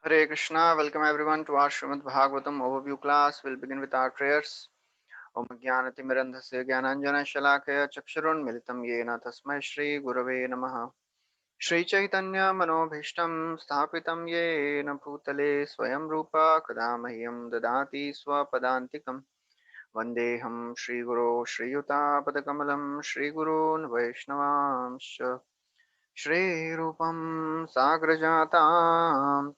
Hare Krishna, welcome everyone to our Srimad Bhagavatam overview class. We'll begin with our prayers. Om Jnanatimirandhasya Jnananjana Shalakaya Chakshurun Militam Yena Tasmai Shri Gurave Namaha Shri Chaitanya Manobhishtam Sthapitam Yena Bhutale Swayam Rupa Kadamahyam Dadati Swapadantikam Vandeham Shri Guru Shri Yuta Padakamalam Shri Gurun Vaishnavamsha Shri Rupam Sagrajatam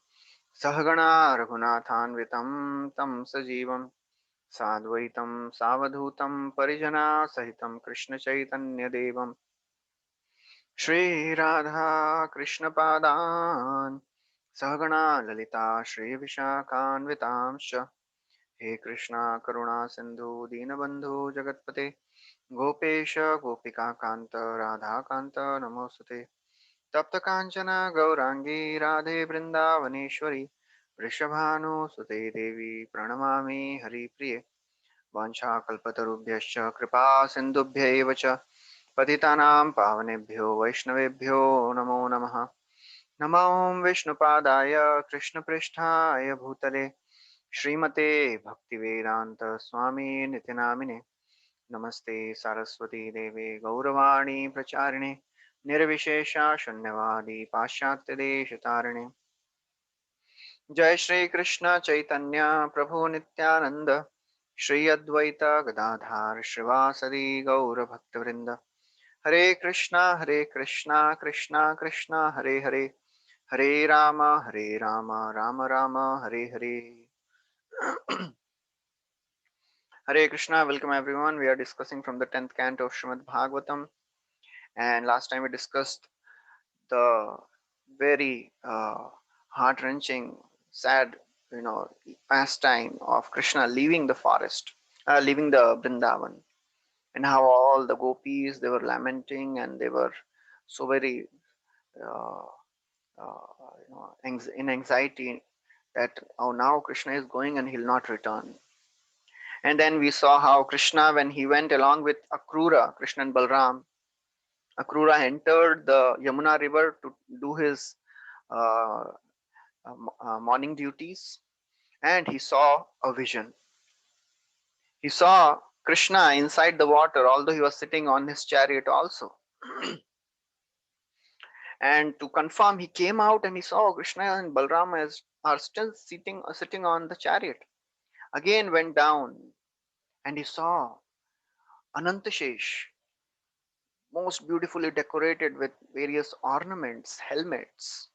सहगणा रघुनाथान्वितं तं सजीवं साद्वैतं सावधूतं परिजनसहितं कृष्णचैतन्यदेवं श्रीराधा कृष्णपादान् सहगणा ललिता श्रीविशाखान्वितांश्च हे कृष्णा करुणा सिन्धु दीनबन्धु जगत्पते गोपेश गोपिकान्त राधाकान्त नमोऽस्तुते तप्त कांचन गौरांगी राधे वृंदावनेश्वरी वृषभानुसुते देवी प्रणमामि हरिप्रिये वाञ्छाकल्पतरुभ्यश्च कृपा सिन्धुभ्यैव च पतितानां पावनेभ्यो वैष्णवेभ्यो नमो नमः। नमो विष्णुपादाय कृष्णपृष्ठाय भूतले श्रीमते भक्तिवेदान्त स्वामी नित्यनामिने नमस्ते सरस्वती देवे गौरवाणी प्रचारिणे निर्विशेषा शून्यवादी पाश्चात्य देश तारिणे जय श्री कृष्ण चैतन्य प्रभु नित्यानंद श्री अद्वैत गदाधार श्रीवासदि गौर भक्तवृंद हरे Krishna Krishna Krishna Hare Hare Hare Ram Ram Ram Hare Hare Hare Krishna, welcome everyone. We are discussing from the 10th canto of Srimad Bhagavatam, and last time we discussed the very heart wrenching, sad, pastime of Krishna leaving the forest, leaving the Vrindavan, and how all the gopis they were lamenting and they were so very, uh, in anxiety that oh now Krishna is going and he'll not return. And then we saw how Krishna, when he went along with Akrura, Krishna and Balram, Akrura entered the Yamuna river to do his uh, morning duties, and he saw a vision. He saw Krishna inside the water, although he was sitting on his chariot also. And to confirm, he came out and he saw Krishna and Balram are still sitting on the chariot. Again went down and he saw Anantashesh, most beautifully decorated with various ornaments, helmets,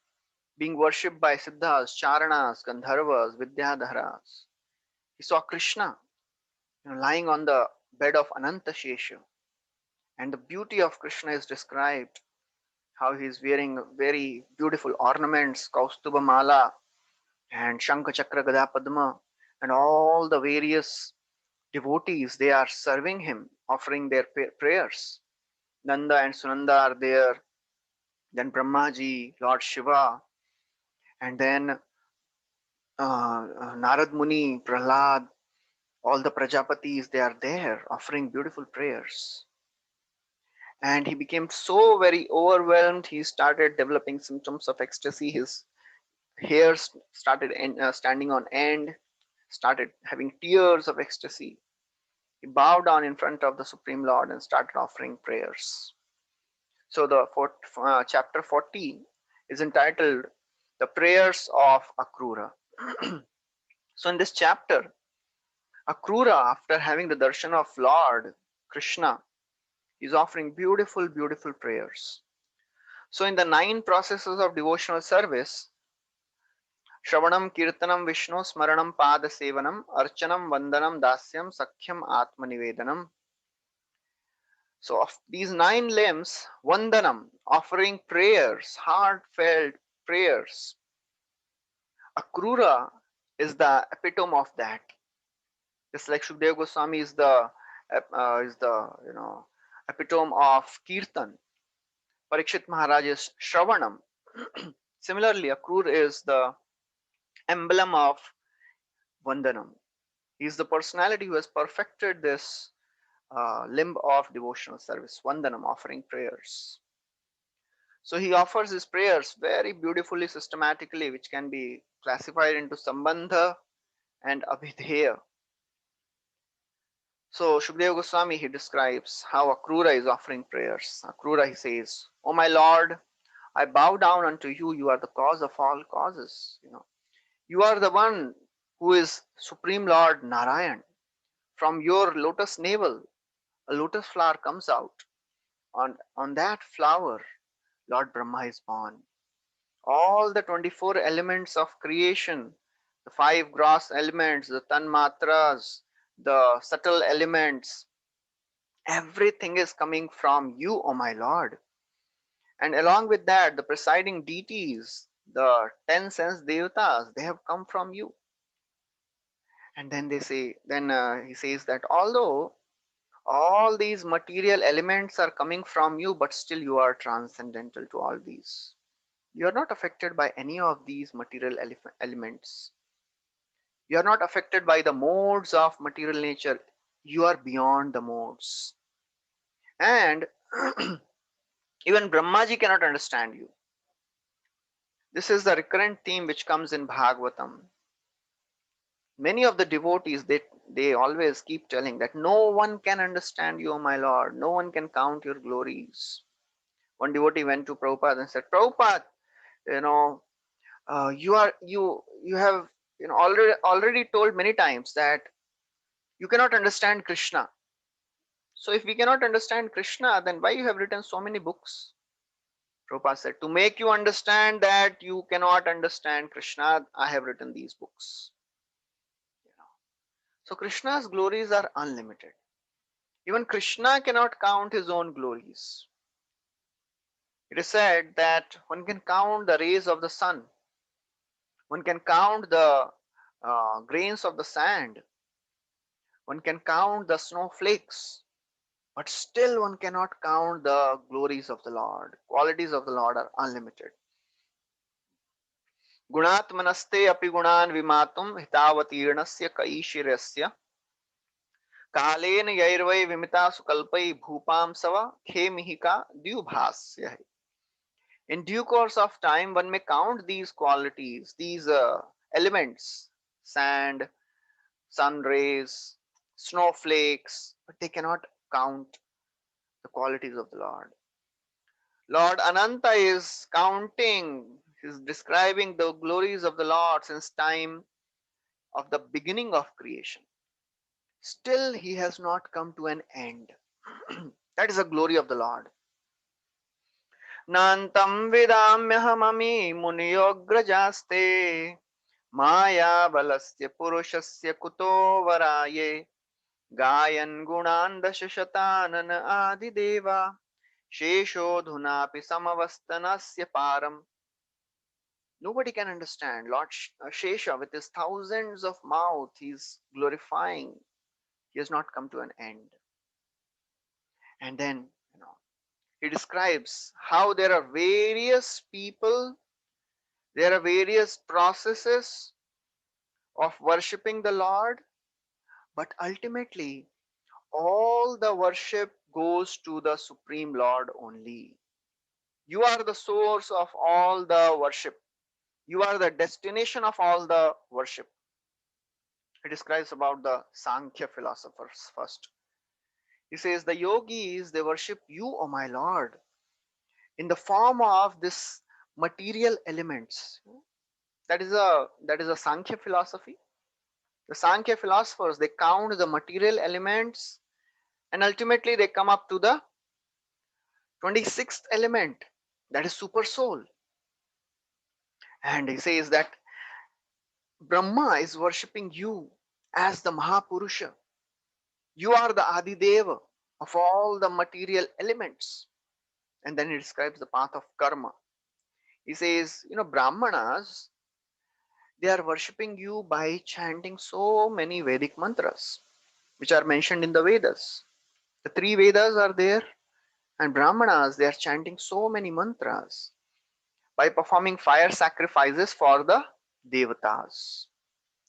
being worshipped by Siddhas, Charanas, Gandharvas, Vidyadharas. He saw Krishna, lying on the bed of Anantashesha. And the beauty of Krishna is described, how he is wearing very beautiful ornaments, Kaustubha Mala and Shankha Chakra Gada Padma, and all the various devotees, they are serving him, offering their prayers. Nanda and Sunanda are there, then Brahmaji, Lord Shiva, and then Narad Muni, Prahlad, all the Prajapatis, they are there offering beautiful prayers. And he became so very overwhelmed, he started developing symptoms of ecstasy. His hair started standing on end, started having tears of ecstasy. He bowed down in front of the Supreme Lord and started offering prayers. So the chapter 40 is entitled The Prayers of Akrura. So in this chapter, Akrura, after having the darshan of Lord Krishna, is offering beautiful, beautiful prayers. So in the 9 processes of devotional service, Shravanam, Kirtanam, Vishnu, Smaranam, Pada Sevanam, Archanam, Vandanam, Dasyam, Sakhyam, Atmanivedanam. So of these 9 limbs, Vandanam, offering prayers, heartfelt prayers. Akrura is the epitome of that. Just like Shukdev Goswami is the epitome of Kirtan. Parikshit Maharaj is Shravanam. Similarly, Akrur is the emblem of Vandanam. He is the personality who has perfected this limb of devotional service, Vandanam, offering prayers. So he offers his prayers very beautifully, systematically, which can be classified into Sambandha and Abhidheya. So Shukadeva Goswami, he describes how Akrura is offering prayers. Akrura, he says, "O my Lord, I bow down unto you. You are the cause of all causes. You are the one who is Supreme Lord Narayan. From your lotus navel, a lotus flower comes out. On that flower, Lord Brahma is born. All the 24 elements of creation, the five gross elements, the tanmatras, the subtle elements, everything is coming from you, O my Lord. And along with that, the presiding deities, the 10 sense devatas, they have come from you." And then he says that although all these material elements are coming from you, but still you are transcendental to all these. You are not affected by any of these material elements. You are not affected by the modes of material nature. You are beyond the modes. And even Brahmaji cannot understand you. This is the recurrent theme which comes in Bhagavatam. Many of the devotees, they always keep telling that no one can understand you, O my Lord. No one can count your glories. One devotee went to Prabhupada and said, "Prabhupada, you know, you have already told many times that you cannot understand Krishna. So if we cannot understand Krishna, then why you have written so many books?" Prabhupada said, "To make you understand that you cannot understand Krishna, I have written these books." You know. So Krishna's glories are unlimited. Even Krishna cannot count his own glories. It is said that one can count the rays of the sun, one can count the grains of the sand, one can count the snowflakes, but still one cannot count the glories of the Lord. Qualities of the Lord are unlimited. Gunatmanaste api gunan vimatum hitavatirnasya kaishirasya कालेन यैर्वै विमिता सुकल्पै भूपाम सवा खेमिहिका द्युभास्य. In due course of time, one may count these qualities, these elements, sand, sun rays, snowflakes, but they cannot count the qualities of the Lord. Lord Ananta is counting, he's describing the glories of the Lord since time of the beginning of creation. Still, he has not come to an end. That is the glory of the Lord. Nantam vidamyahami muniyograjaste Maya balasya purushasya kuto varaye Gayan gunan dashashatanana adideva Sheshodhunapi samavastanasya param. Nobody can understand. Lord Shesha, with his thousands of mouths, he is glorifying. He has not come to an end. And then, he describes how there are various people, there are various processes of worshipping the Lord, but ultimately all the worship goes to the Supreme Lord only. You are the source of all the worship. You are the destination of all the worship. He describes about the Sankhya philosophers first. He says, the yogis, they worship you, O my Lord, in the form of this material elements. That is a Sankhya philosophy. The Sankhya philosophers, they count the material elements and ultimately they come up to the 26th element, that is super soul. And he says that Brahma is worshipping you as the Mahapurusha. You are the Adideva of all the material elements. And then he describes the path of karma. He says, Brahmanas, they are worshipping you by chanting so many Vedic mantras, which are mentioned in the Vedas. The three Vedas are there, and Brahmanas, they are chanting so many mantras by performing fire sacrifices for the Devatas.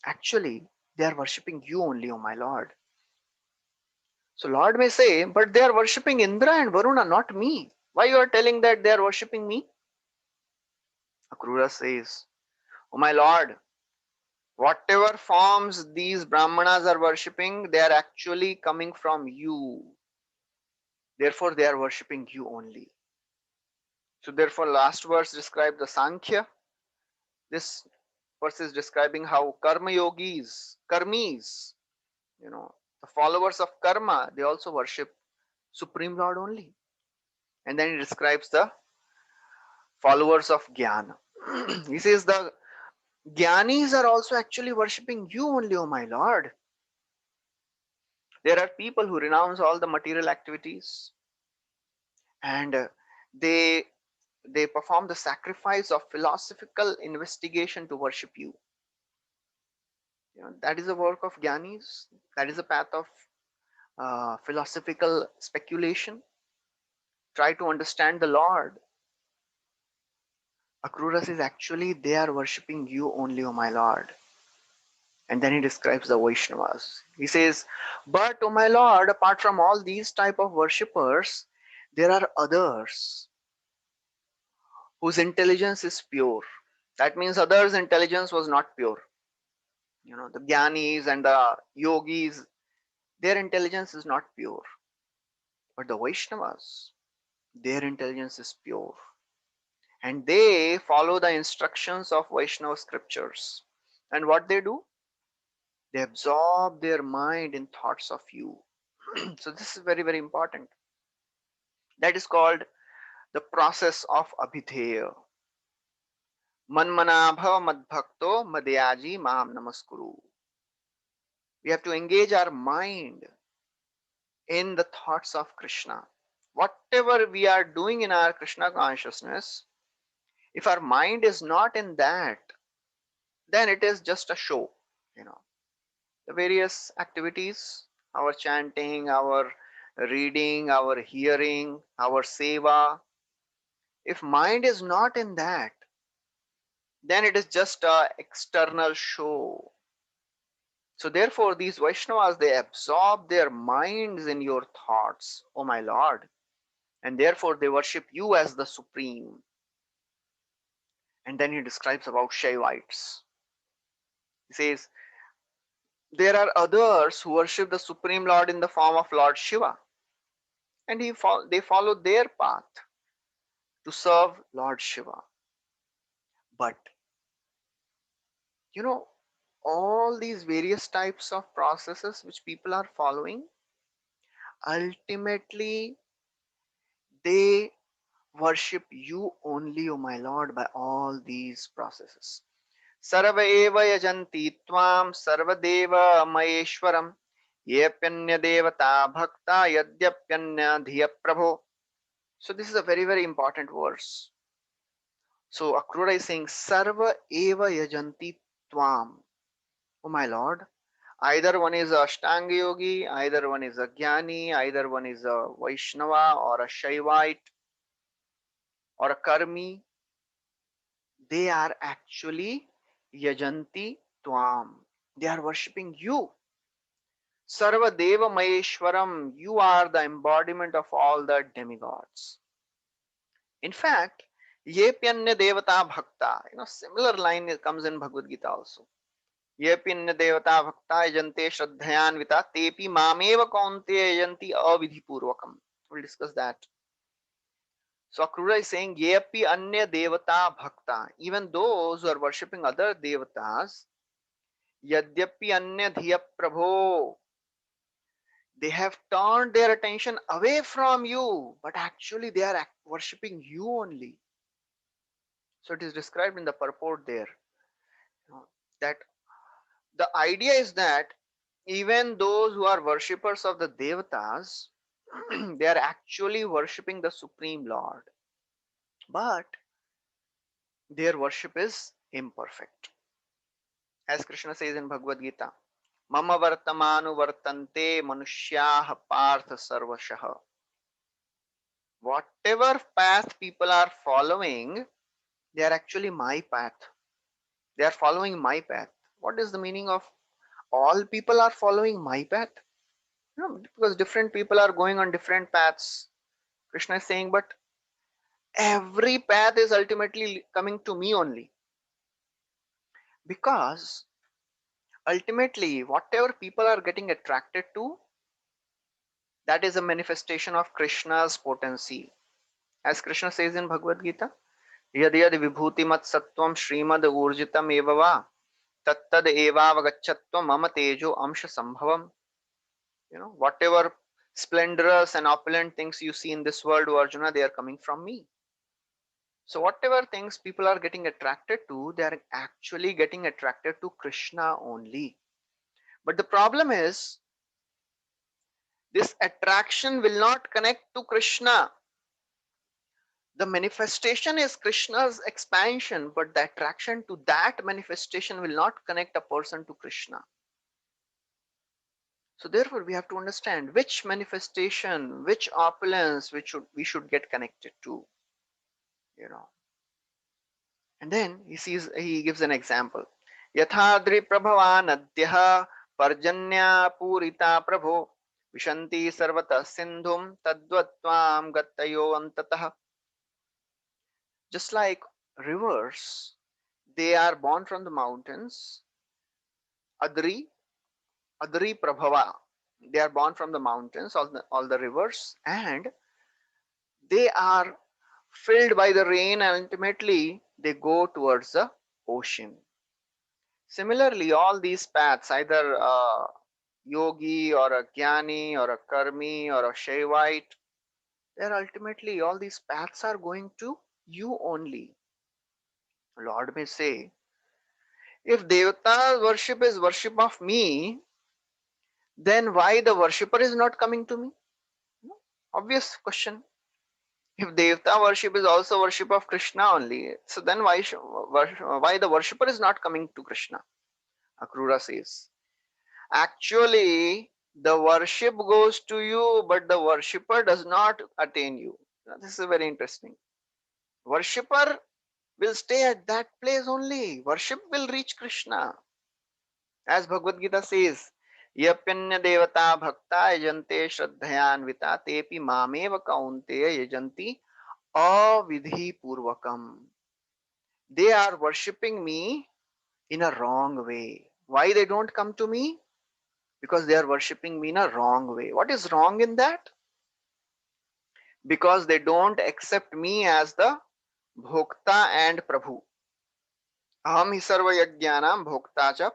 Actually, they are worshipping you only, O my Lord. So Lord may say, but they are worshipping Indra and Varuna, not me. Why you are telling that they are worshipping me? Akrura says, oh my lord, whatever forms these Brahmanas are worshipping, they are actually coming from you. Therefore, they are worshipping you only. So, therefore, last verse describes the Sankhya. This verse is describing how karma yogis, karmis, the followers of karma, they also worship Supreme Lord only. And then he describes the followers of Jnana. He says the Jnanis are also actually worshipping you only, O my Lord. There are people who renounce all the material activities and they they perform the sacrifice of philosophical investigation to worship you. That is the work of Jnanis. That is the path of philosophical speculation. Try to understand the Lord. Akrura says actually they are worshipping you only, O my Lord. And then he describes the Vaishnavas. He says, but O my Lord, apart from all these type of worshippers, there are others whose intelligence is pure. That means others' intelligence was not pure. The Jnanis and the Yogis, their intelligence is not pure. But the Vaishnavas, their intelligence is pure. And they follow the instructions of Vaishnava scriptures. And what they do? They absorb their mind in thoughts of you. So this is very, very important. That is called the process of abhideya. Manmanabhava madbhakto madhyaji mam namaskuru. We have to engage our mind in the thoughts of Krishna. Whatever we are doing in our Krishna consciousness, if our mind is not in that, then it is just a show. You know, the various activities, our chanting, our reading, our hearing, our seva, if mind is not in that, then it is just a external show. So therefore these Vaishnavas, they absorb their minds in your thoughts, oh my Lord, and therefore they worship you as the supreme. And then he describes about Shaivites. He says there are others who worship the supreme Lord in the form of Lord Shiva, and they follow their path to serve Lord Shiva. But you know all these various types of processes which people are following, ultimately they worship you only, O my Lord, by all these processes. Sarva eva yajanti tvam sarvadeva maheshwaram yepyanya devata bhakta yadyapyanya dhiya prabho. So this is a very, very important verse. So Akrura is saying sarva eva yajanti tvam. Oh my Lord, either one is a Ashtanga yogi, either one is a Jnani, either one is a Vaishnava or a Shaivite or a Karmi, they are actually yajanti tvam. They are worshipping you. Sarva Deva Maheshwaram, you are the embodiment of all the demigods. In fact, Yepyanya Devata Bhakta, similar line comes in Bhagavad Gita also. Yepyanya Devata Bhakta yajante shraddhayanvita tepi mameva kaunte yajanti avidhi purvakam. We'll discuss that. So Akrura is saying, Yepi Anya Devata Bhakta, even those who are worshipping other devatas, Yadyapi Anya Dhiya Prabho, they have turned their attention away from you, but actually they are worshipping you only. So it is described in the purport there, that the idea is that even those who are worshippers of the devatas, they are actually worshipping the Supreme Lord, but their worship is imperfect. As Krishna says in Bhagavad Gita, Mama Vartamanu Vartante Manushyaha Partha Sarvashaha. Whatever path people are following, they are actually my path. They are following my path. What is the meaning of all people are following my path? Because different people are going on different paths. Krishna is saying, but Every path is ultimately coming to me only, because ultimately whatever people are getting attracted to, that is a manifestation of Krishna's potency. As Krishna says in Bhagavad Gita, yad yad vibhuti mat sattvam shrimad urjitam evava tattad evavagachatvam mama tejo amsha sambhavam. Whatever splendorous and opulent things you see in this world, O Arjuna, they are coming from me. So whatever things people are getting attracted to, they are actually getting attracted to Krishna only. But the problem is, this attraction will not connect to Krishna. The manifestation is Krishna's expansion, but the attraction to that manifestation will not connect a person to Krishna. So therefore we have to understand which manifestation, which opulence we should get connected to. you know and then he gives an example. Yathadri prabhavan adyah parjanya purita prabho vishanti sarvata sindhum tadvatvam gattayo antatah. Just like rivers, they are born from the mountains. Adri, Adri Prabhava. They are born from the mountains, all the rivers, and they are filled by the rain, and ultimately they go towards the ocean. Similarly, all these paths, either a yogi or a jnani or a karmi or a shaivite, they're ultimately, all these paths are going to you only. Lord may say, if Devata worship is worship of me, then why the worshipper is not coming to me? No? Obvious question. If Devata worship is also worship of Krishna only, so then why the worshipper is not coming to Krishna? Akrura says, actually, the worship goes to you, but the worshipper does not attain you. Now, this is very interesting. Worshipper will stay at that place only. Worship will reach Krishna. As Bhagavad Gita says, Yapanya devata bhakta yajante shraddhayanvita tepi mameva kaunteya yajanti avidhi purvakam. They are worshipping me in a wrong way. Why they don't come to me? Because they are worshipping me in a wrong way. What is wrong in that? Because they don't accept me as the Bhokta and Prabhu. Aham hi sarva yajnanam bhokta cha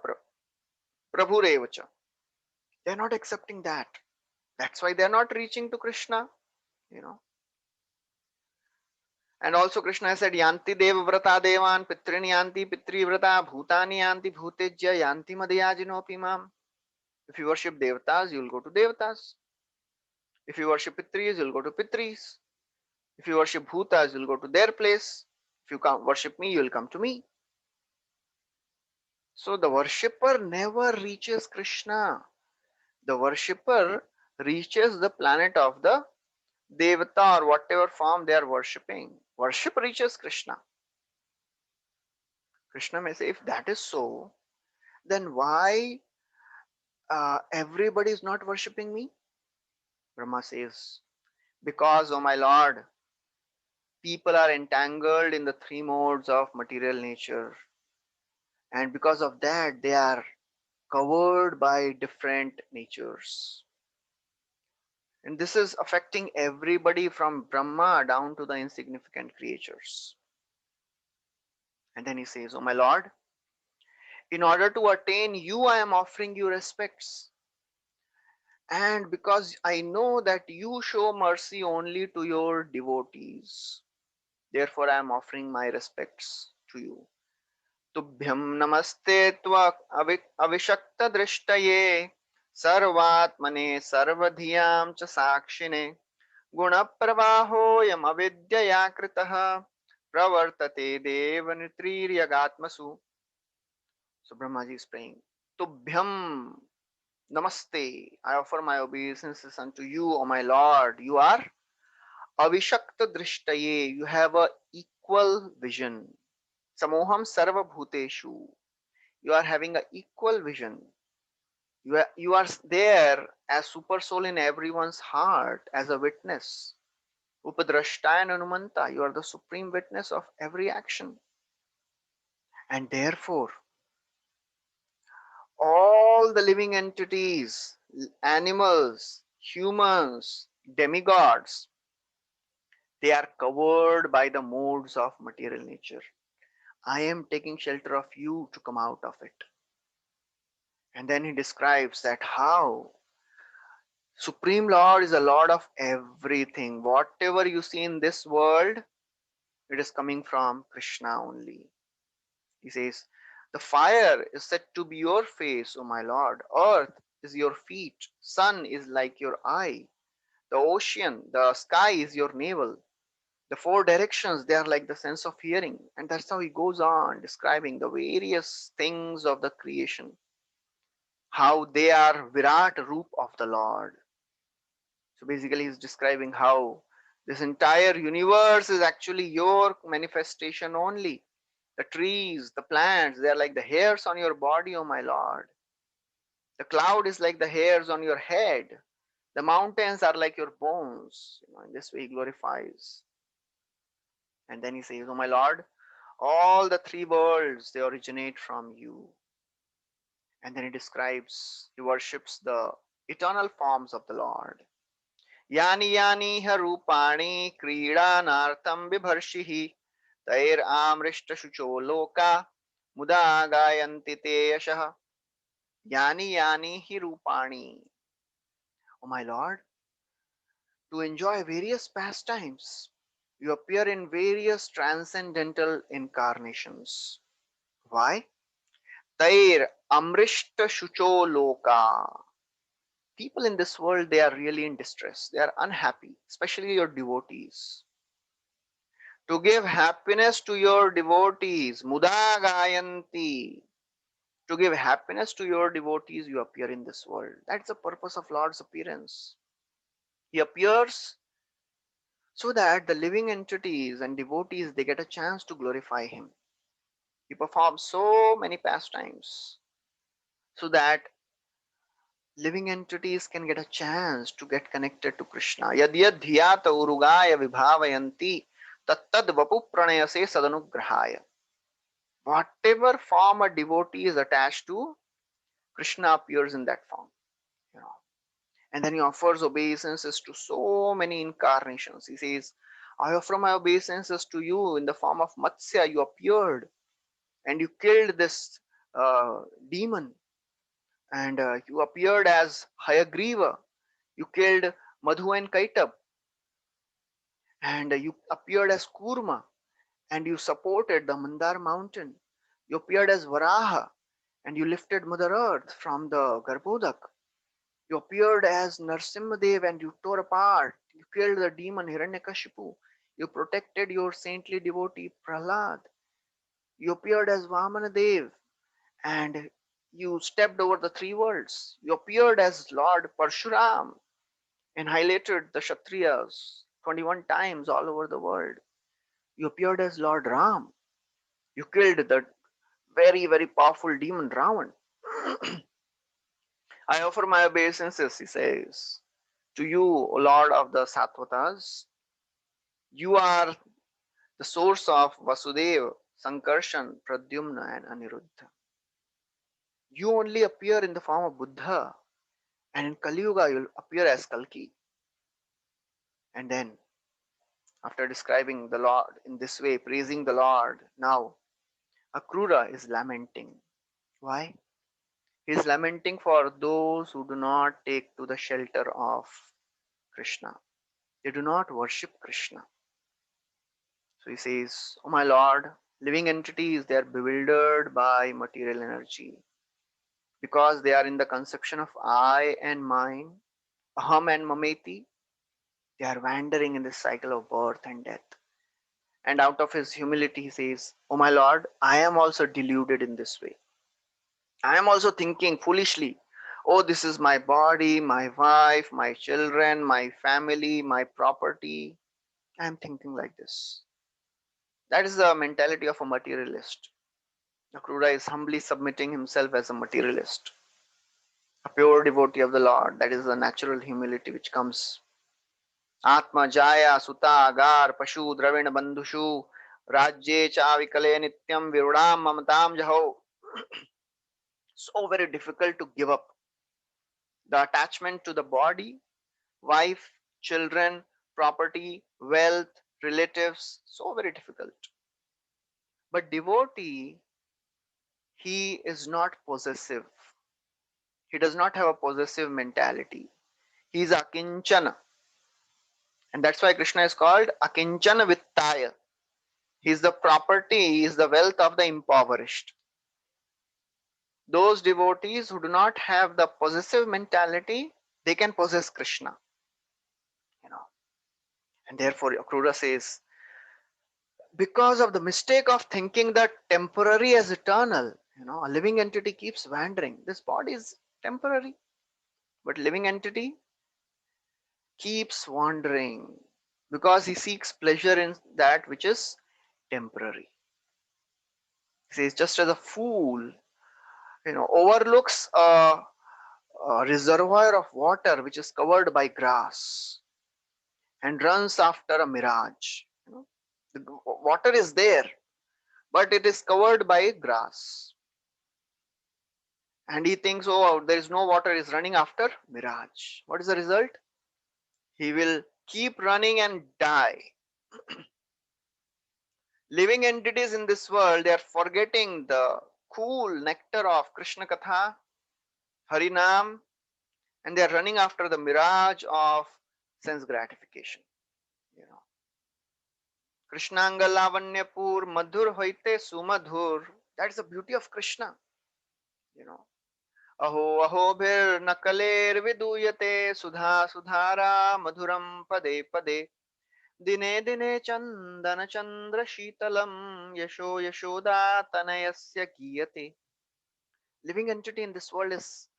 prabhurevacha. They are not accepting that. That's why they are not reaching to Krishna. You know. And also Krishna said, Yanti devavrata devan pitrin yanti pitrivrata bhutani yanti bhutejya yanti madhyajinopi mam. If you worship devatas, you will go to devatas. If you worship pitris, you will go to pitris. If you worship bhutas, you will go to their place. If you worship me, you will come to me. So the worshipper never reaches Krishna. The worshipper reaches the planet of the Devata or whatever form they are worshipping. Worship reaches Krishna. Krishna may say, if that is so, then why everybody is not worshipping me? Brahma says, because, oh my Lord, people are entangled in the three modes of material nature, and because of that they are covered by different natures, and this is affecting everybody from Brahma down to the insignificant creatures. And then he says, oh my Lord, in order to attain you, I am offering you respects, and because I know that you show mercy only to your devotees, therefore I am offering my respects to you. तुभ्यं नमस्ते त्वा अविशक्त दृष्टये सर्वात्मने सर्वधियां च साक्षिणे गुणप्रवाहोऽयम् अविद्यया कृतः प्रवर्तते देवनित्रीर्यगात्मसु. So Brahmaji is praying, Tubhyam Namaste. I offer my obeisances unto you, O my Lord. You are Avishakta Drishtaye. You have a equal vision. Samoham Sarva Bhuteshu. You are having an equal vision. You are there as super soul in everyone's heart as a witness. Upadrashtaya Anumanta, you are the supreme witness of every action. And therefore, all the living entities, animals, humans, demigods, they are covered by the modes of material nature. I am taking shelter of you to come out of it. And then he describes that how Supreme Lord is a Lord of everything. Whatever you see in this world, it is coming from Krishna only. He says, the fire is said to be your face, O my Lord. Earth is your feet. Sun is like your eye. The ocean, the sky is your navel. The four directions, they are like the sense of hearing. And that's how he goes on describing the various things of the creation, how they are Virat Roop of the Lord. So basically, he's describing how this entire universe is actually your manifestation only. The trees, the plants, they are like the hairs on your body, oh my Lord. The cloud is like the hairs on your head. The mountains are like your bones. In this way, he glorifies. And then he says, oh my Lord, all the three worlds, they originate from you. And then he describes, he worships the eternal forms of the Lord. यानि यानि ह रूपाणि क्रीडानार्थं बिभर्षिः तैरामृष्टशुचो लोका मुदा गायन्ति ते यशः यानि यानि हि रूपाणि. O my Lord, to enjoy various pastimes, you appear in various transcendental incarnations. Why? Tair amrishta shucho loka. People in this world, they are really in distress. They are unhappy, especially your devotees. To give happiness to your devotees, muda gayanti. To give happiness to your devotees, you appear in this world. That's the purpose of Lord's appearance. He appears so that the living entities and devotees, they get a chance to glorify him. He performs so many pastimes so that living entities can get a chance to get connected to Krishna. Yad yad dhyata urugaya vibhavayanti tattad vapu pranayase sadanugrahaya. Whatever form a devotee is attached to, Krishna appears in that form. You know. And then he offers obeisances to so many incarnations. He says, I offer my obeisances to you in the form of Matsya. You appeared and you killed this demon, and you appeared as Hayagriva. You killed Madhu and Kaitab, and you appeared as Kurma, and you supported the Mandar mountain. You appeared as Varaha, and you lifted Mother Earth from the Garbhodak. You appeared as Narsimhadev and you tore apart. You killed the demon Hiranyakashipu. You protected your saintly devotee Prahlad. You appeared as Vamanadev and you stepped over the three worlds. You appeared as Lord Parshuram and highlighted the Kshatriyas 21 times all over the world. You appeared as Lord Ram. You killed the very, very powerful demon Ravan. I offer my obeisances, he says, to you, O Lord of the Sattvatas. You are the source of Vasudeva, Sankarshan, Pradyumna, and Aniruddha. You only appear in the form of Buddha, and in Kali Yuga you'll appear as Kalki. And then, after describing the Lord in this way, praising the Lord, now Akrura is lamenting. Why? He is lamenting for those who do not take to the shelter of Krishna. They do not worship Krishna. So he says, oh my Lord, living entities, they are bewildered by material energy because they are in the conception of I and mine, aham and mameti. They are wandering in this cycle of birth and death. And out of his humility, he says, oh my Lord, I am also deluded in this way. I am also thinking foolishly, oh, this is my body, my wife, my children, my family, my property. I am thinking like this. That is the mentality of a materialist. Akrura is humbly submitting himself as a materialist, a pure devotee of the Lord. That is the natural humility which comes. आत्मा जाया सुता अगार पशु द्रविण बंधुषु राज्ये चा विकले नित्यम विरुणाम ममताम जहो. So very difficult to give up the attachment to the body, wife, children, property, wealth, relatives. So very difficult. But devotee, he is not possessive. He does not have a possessive mentality. He is akinchana. And that's why Krishna is called akinchana vittaya. He is the property, he is the wealth of the impoverished. Those devotees who do not have the possessive mentality, they can possess Krishna. You know. And therefore Akrura says, because of the mistake of thinking that temporary as eternal, a living entity keeps wandering. This body is temporary, but living entity keeps wandering because he seeks pleasure in that which is temporary. He says, just as a fool, overlooks a reservoir of water which is covered by grass and runs after a mirage. The water is there, but it is covered by grass. And he thinks, oh, there is no water, is running after mirage. What is the result? He will keep running and die. Living entities in this world, they are forgetting the cool nectar of Krishna Katha, Harinam, and they are running after the mirage of sense gratification. You know, Krishnanga Lavanyapur Madhur Hoite Sumadhur. That is the beauty of Krishna. You know, Aho Aho Bhir Nakaler Viduyate Sudha Sudhara Madhuram Pade Pade. Dine Dine Chandana Chandra Shitalam Yasho Yashoda Tanayasya Giyate. Living entity in this world is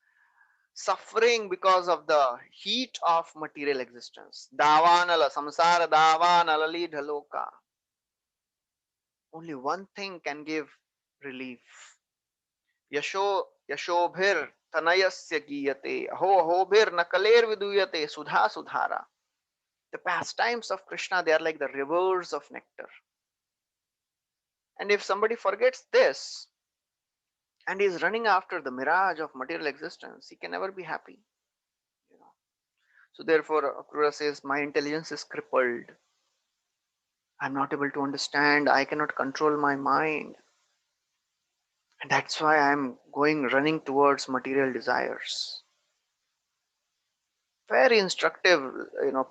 suffering because of the heat of material existence. Davanala, samsara davanala lidhaloka. Only one thing can give relief. Yashobhir tanayasya giyate. Aho ahobhir nakaler viduyate sudha sudhara. The pastimes of Krishna, they are like the rivers of nectar. And if somebody forgets this and is running after the mirage of material existence, he can never be happy. So therefore, Akrura says, my intelligence is crippled. I'm not able to understand. I cannot control my mind. And that's why I'm running towards material desires. Very instructive,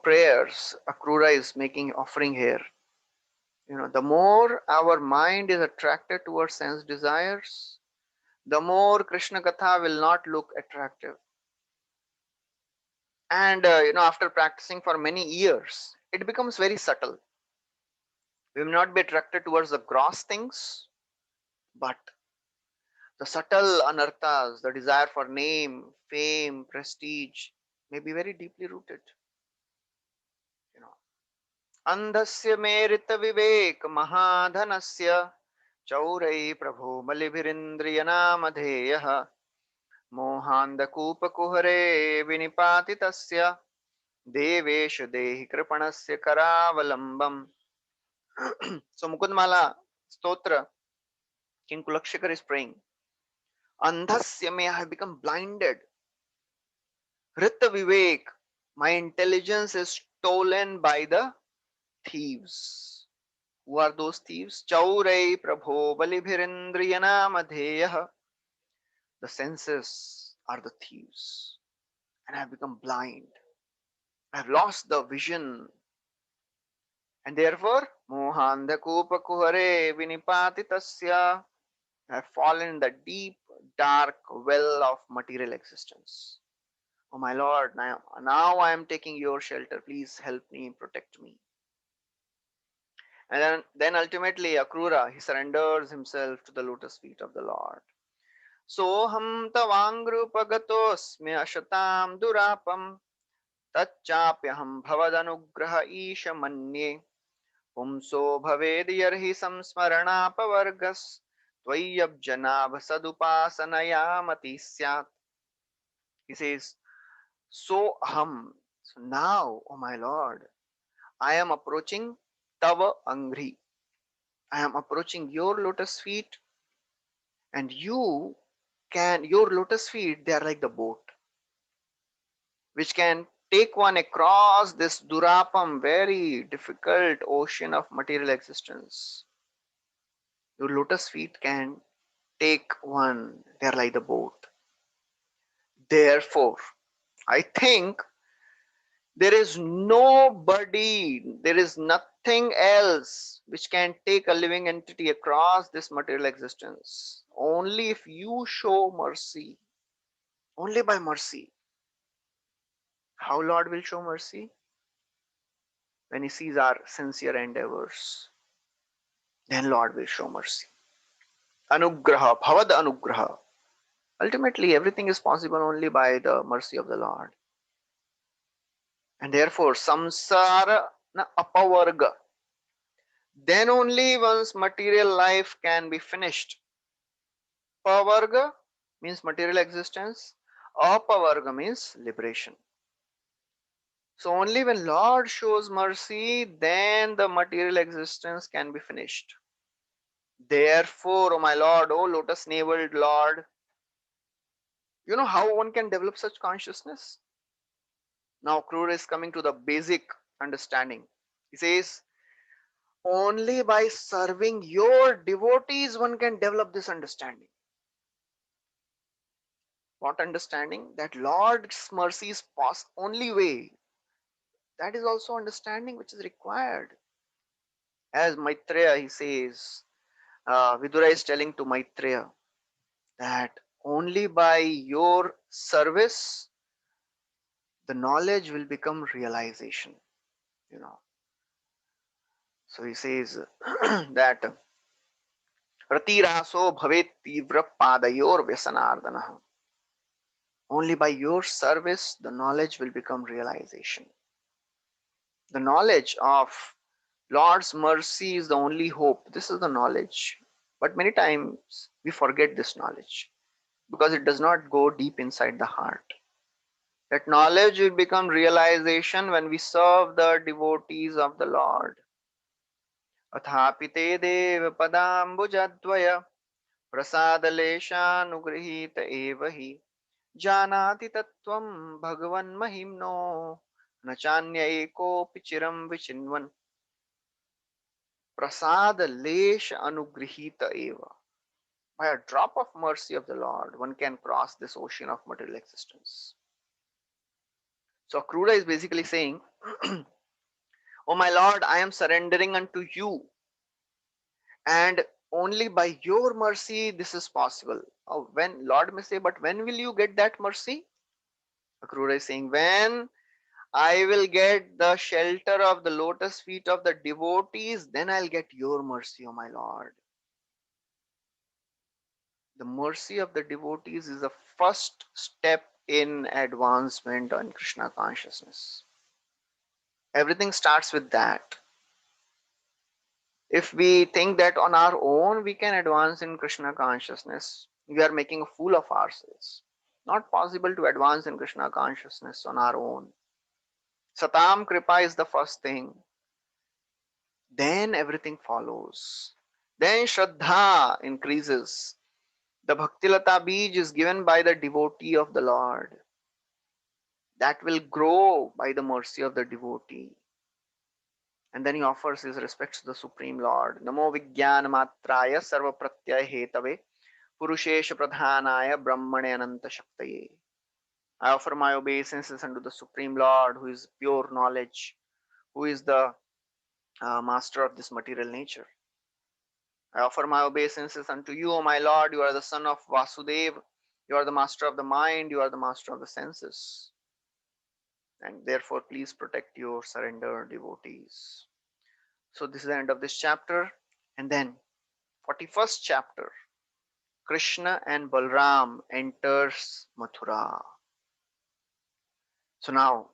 prayers Akrura is offering here. The more our mind is attracted towards sense desires, the more Krishna Katha will not look attractive. And, after practicing for many years, it becomes very subtle. We will not be attracted towards the gross things, but the subtle anarthas, the desire for name, fame, prestige, may be very deeply rooted. You know, Andhasya merita vivek mahadhanasya chaurai prabho malibhirindriyanamadeyaha mohandakupa kuhare vinipatitasya deveshu dehi kripanasya karavalambam. So Mukundmala Stotra, King Kulakshikar is praying, Andhasya, may I have become blinded. Rita Vivek, my intelligence is stolen by the thieves. Who are those thieves? Chaurai Prabho Balibhirindriyana Madheyah. The senses are the thieves. And I have become blind. I have lost the vision. And therefore, Mohanda Kupa Kuhare Vinipatitasya. I have fallen in the deep, dark well of material existence. Oh my Lord, now I am taking your shelter. Please help me, protect me. And then ultimately Akrura, he surrenders himself to the lotus feet of the Lord. Soham tavangrupagatosmi ashatam durapam tachapyaham bhavadanugraha isha manye pumso bhavedyarhi samsmaranapavargas tvayabjanabha sadupasanayamati syat. He says, so now, oh my Lord, I am approaching Tava Angri. I am approaching your lotus feet, and your lotus feet, they are like the boat, which can take one across this Durapam, very difficult ocean of material existence. Your lotus feet can take one, they are like the boat. Therefore, I think there is nobody, there is nothing else which can take a living entity across this material existence. Only if you show mercy, only by mercy. How Lord will show mercy? When He sees our sincere endeavors, then Lord will show mercy. Anugraha, Bhavad Anugraha. Ultimately, everything is possible only by the mercy of the Lord. And therefore, samsara na apavarga. Then only once material life can be finished. Pavarga means material existence. Apavarga means liberation. So only when Lord shows mercy, then the material existence can be finished. Therefore, O my Lord, O lotus-naveled Lord, you know how one can develop such consciousness? Now, Krura is coming to the basic understanding. He says, only by serving your devotees one can develop this understanding. What understanding? That Lord's mercy is only way. That is also understanding which is required. As Maitreya, he says, Vidura is telling to Maitreya that only by your service the knowledge will become realization. You know. So he says that Ratiraso bhavet tivra padayor vyasanardana. Only by your service the knowledge will become realization. The knowledge of Lord's mercy is the only hope. This is the knowledge. But many times we forget this knowledge because it does not go deep inside the heart. That knowledge will become realization when we serve the devotees of the Lord. अथापि ते देव पदाम्बुजद्वय प्रसादलेशानुगृहीत एव हि जानाति तत्त्वं भगवन्महिम्नो न चान्य एकोऽपि चिरं विचिन्वन् prasad lesh anugrihita eva. By a drop of mercy of the Lord, one can cross this ocean of material existence. So Akrura is basically saying, oh my Lord, I am surrendering unto you, and only by your mercy this is possible. Oh, when Lord may say, but when will you get that mercy? Akrura is saying, when I will get the shelter of the lotus feet of the devotees, then I'll get your mercy, O my Lord. The mercy of the devotees is the first step in advancement on Krishna consciousness. Everything starts with that. If we think that on our own we can advance in Krishna consciousness, we are making a fool of ourselves. Not possible to advance in Krishna consciousness on our own. Satam Kripa is the first thing. Then everything follows. Then Shraddha increases. The Bhaktilata Bij is given by the devotee of the Lord. That will grow by the mercy of the devotee. And then he offers his respects to the Supreme Lord. Namo Vijnana Matraya Sarva Pratyaya Hetave Purushesha Pradhanaya Brahmane Ananta Shaktaye. I offer my obeisances unto the Supreme Lord, who is pure knowledge, who is the master of this material nature. I offer my obeisances unto you, O my Lord. You are the son of Vasudev. You are the master of the mind. You are the master of the senses. And therefore, please protect your surrendered devotees. So this is the end of this chapter. And then 41st chapter, Krishna and Balram enters Mathura. So now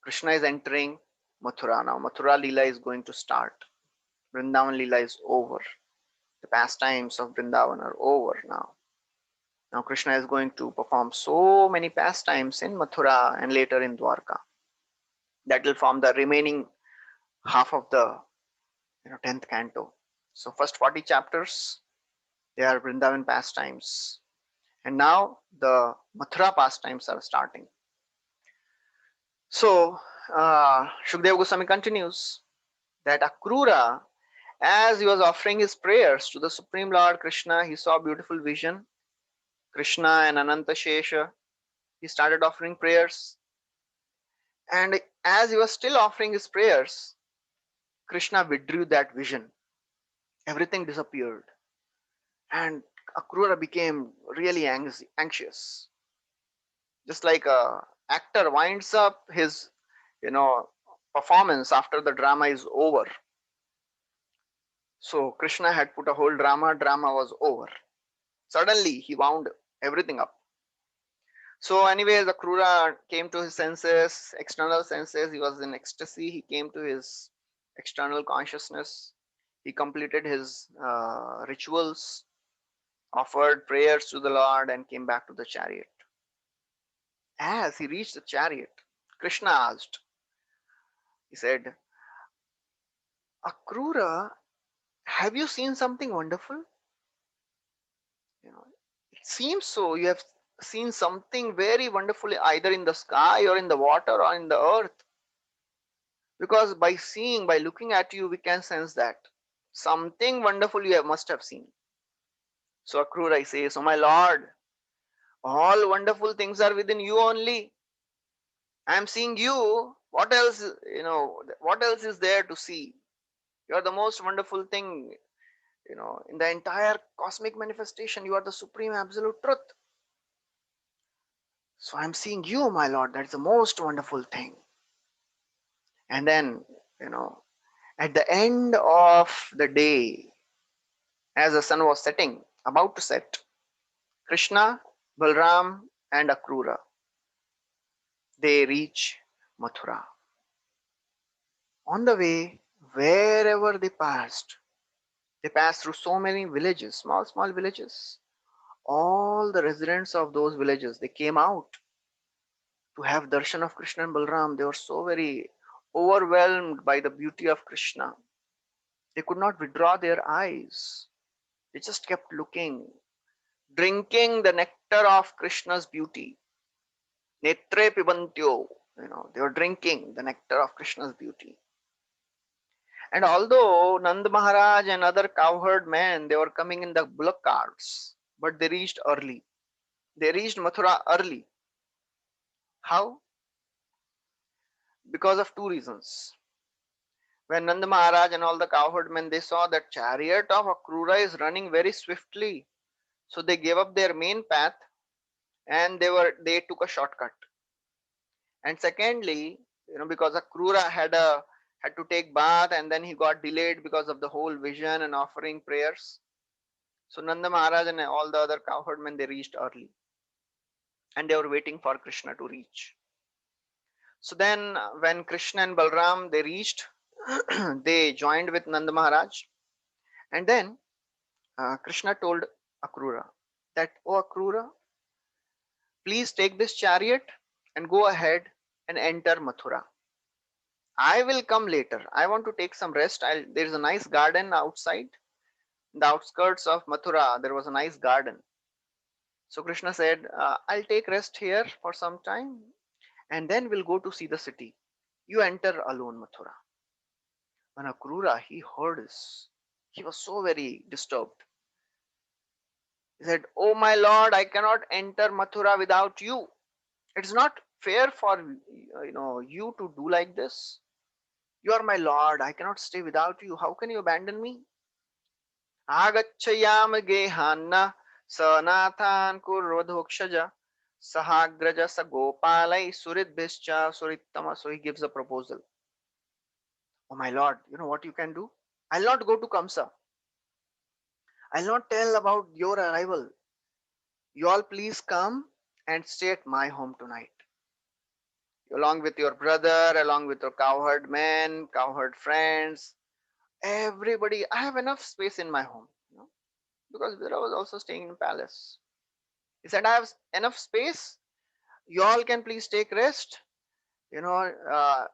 Krishna is entering Mathura. Now Mathura Leela is going to start. Vrindavan Leela is over. The pastimes of Vrindavan are over now. Now Krishna is going to perform so many pastimes in Mathura and later in Dwarka. That will form the remaining half of the 10th canto. So first 40 chapters, they are Vrindavan pastimes, and now the Mathura pastimes are starting. So Shukdev Goswami continues that Akrura, as he was offering his prayers to the Supreme Lord Krishna, he saw a beautiful vision. Krishna and Ananta Shesha, he started offering prayers, and as he was still offering his prayers, Krishna withdrew that vision. Everything disappeared, and Akrura became really anxious, just like a actor winds up his you know performance after the drama is over. So Krishna had put a whole drama was over. Suddenly he wound everything up. So anyways, Akrura came to his senses, external senses. He was in ecstasy. He came to his external consciousness. He completed his rituals, offered prayers to the Lord, and came back to the chariot. As he reached the chariot, Krishna asked, he said, Akrura, have you seen something wonderful? It seems so. You have seen something very wonderful either in the sky or in the water or in the earth. Because by seeing, by looking at you, we can sense that something wonderful you must have seen. So Akrura says, oh my Lord, all wonderful things are within you only. I am seeing you. What else, what else is there to see? You are the most wonderful thing, in the entire cosmic manifestation. You are the supreme absolute truth. So I'm seeing you, my Lord. That's the most wonderful thing. And then, you know, at the end of the day, as the sun was setting, about to set, Krishna, Balram, and Akrura, they reach Mathura. On the way, wherever they passed through so many villages, small, small villages. All the residents of those villages, they came out to have darshan of Krishna and Balram. They were so very overwhelmed by the beauty of Krishna. They could not withdraw their eyes. They just kept looking, drinking the nectar of Krishna's beauty. Netre pibantyo, they were drinking the nectar of Krishna's beauty. And although Nand Maharaj and other cowherd men, they were coming in the bullock carts, but they reached early. They reached Mathura early. How? Because of two reasons. When Nand Maharaj and all the cowherd men, they saw that chariot of Akrura is running very swiftly, so they gave up their main path and they took a shortcut. And secondly, because Akrura had to take bath and then he got delayed because of the whole vision and offering prayers. So Nanda Maharaj and all the other cowherd men, they reached early and they were waiting for Krishna to reach. So then when Krishna and Balram they reached, they joined with Nanda Maharaj, and then Krishna told Akrura that, oh Akrura, please take this chariot and go ahead and enter Mathura. I will come later. I want to take some rest. There's a nice garden outside. In the outskirts of Mathura, there was a nice garden. So Krishna said, I'll take rest here for some time and then we'll go to see the city. You enter alone Mathura. When Akrura, he heard this, he was so very disturbed. He said, oh my Lord, I cannot enter Mathura without you. It's not fair for you to do like this. You are my Lord. I cannot stay without you. How can you abandon me? Agachayam gehanna sanathan kurvadhokshaja sahagraja sa gopalai suridbhischa surittama. So he gives a proposal. Oh my Lord, you know what you can do? I'll not go to Kamsa. I'll not tell about your arrival. You all please come and stay at my home tonight. Along with your brother, along with your cowherd men, cowherd friends, everybody. I have enough space in my home, because Vira was also staying in palace. He said, I have enough space. You all can please take rest, you know, uh,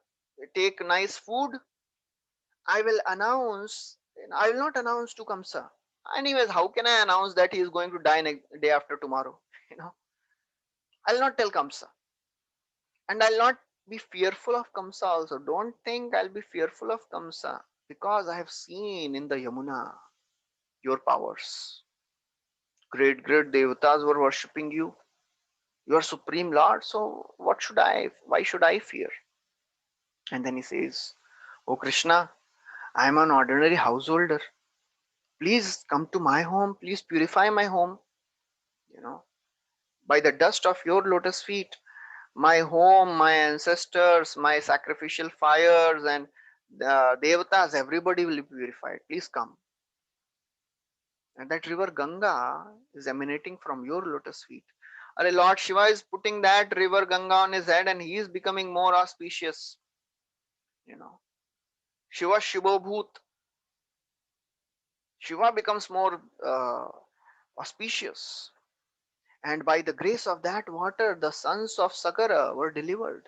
take nice food, I will announce, I will not announce to Kamsa. Anyways, how can I announce that he is going to die day after tomorrow? You know, I'll not tell Kamsa. And I'll not be fearful of Kamsa also. Don't think I'll be fearful of Kamsa, because I have seen in the Yamuna your powers. Great, great devatas were worshipping you. You are supreme lord, so why should I fear? And then he says, Oh Krishna, I am an ordinary householder. Please come to my home. Please purify my home. You know, by the dust of your lotus feet, my home, my ancestors, my sacrificial fires, and the devatas, everybody will be purified. Please come. And that river Ganga is emanating from your lotus feet. Lord Shiva is putting that river Ganga on his head, and he is becoming more auspicious. You know, Shiva Shivobhut. Shiva becomes more auspicious. And by the grace of that water, the sons of Sakara were delivered.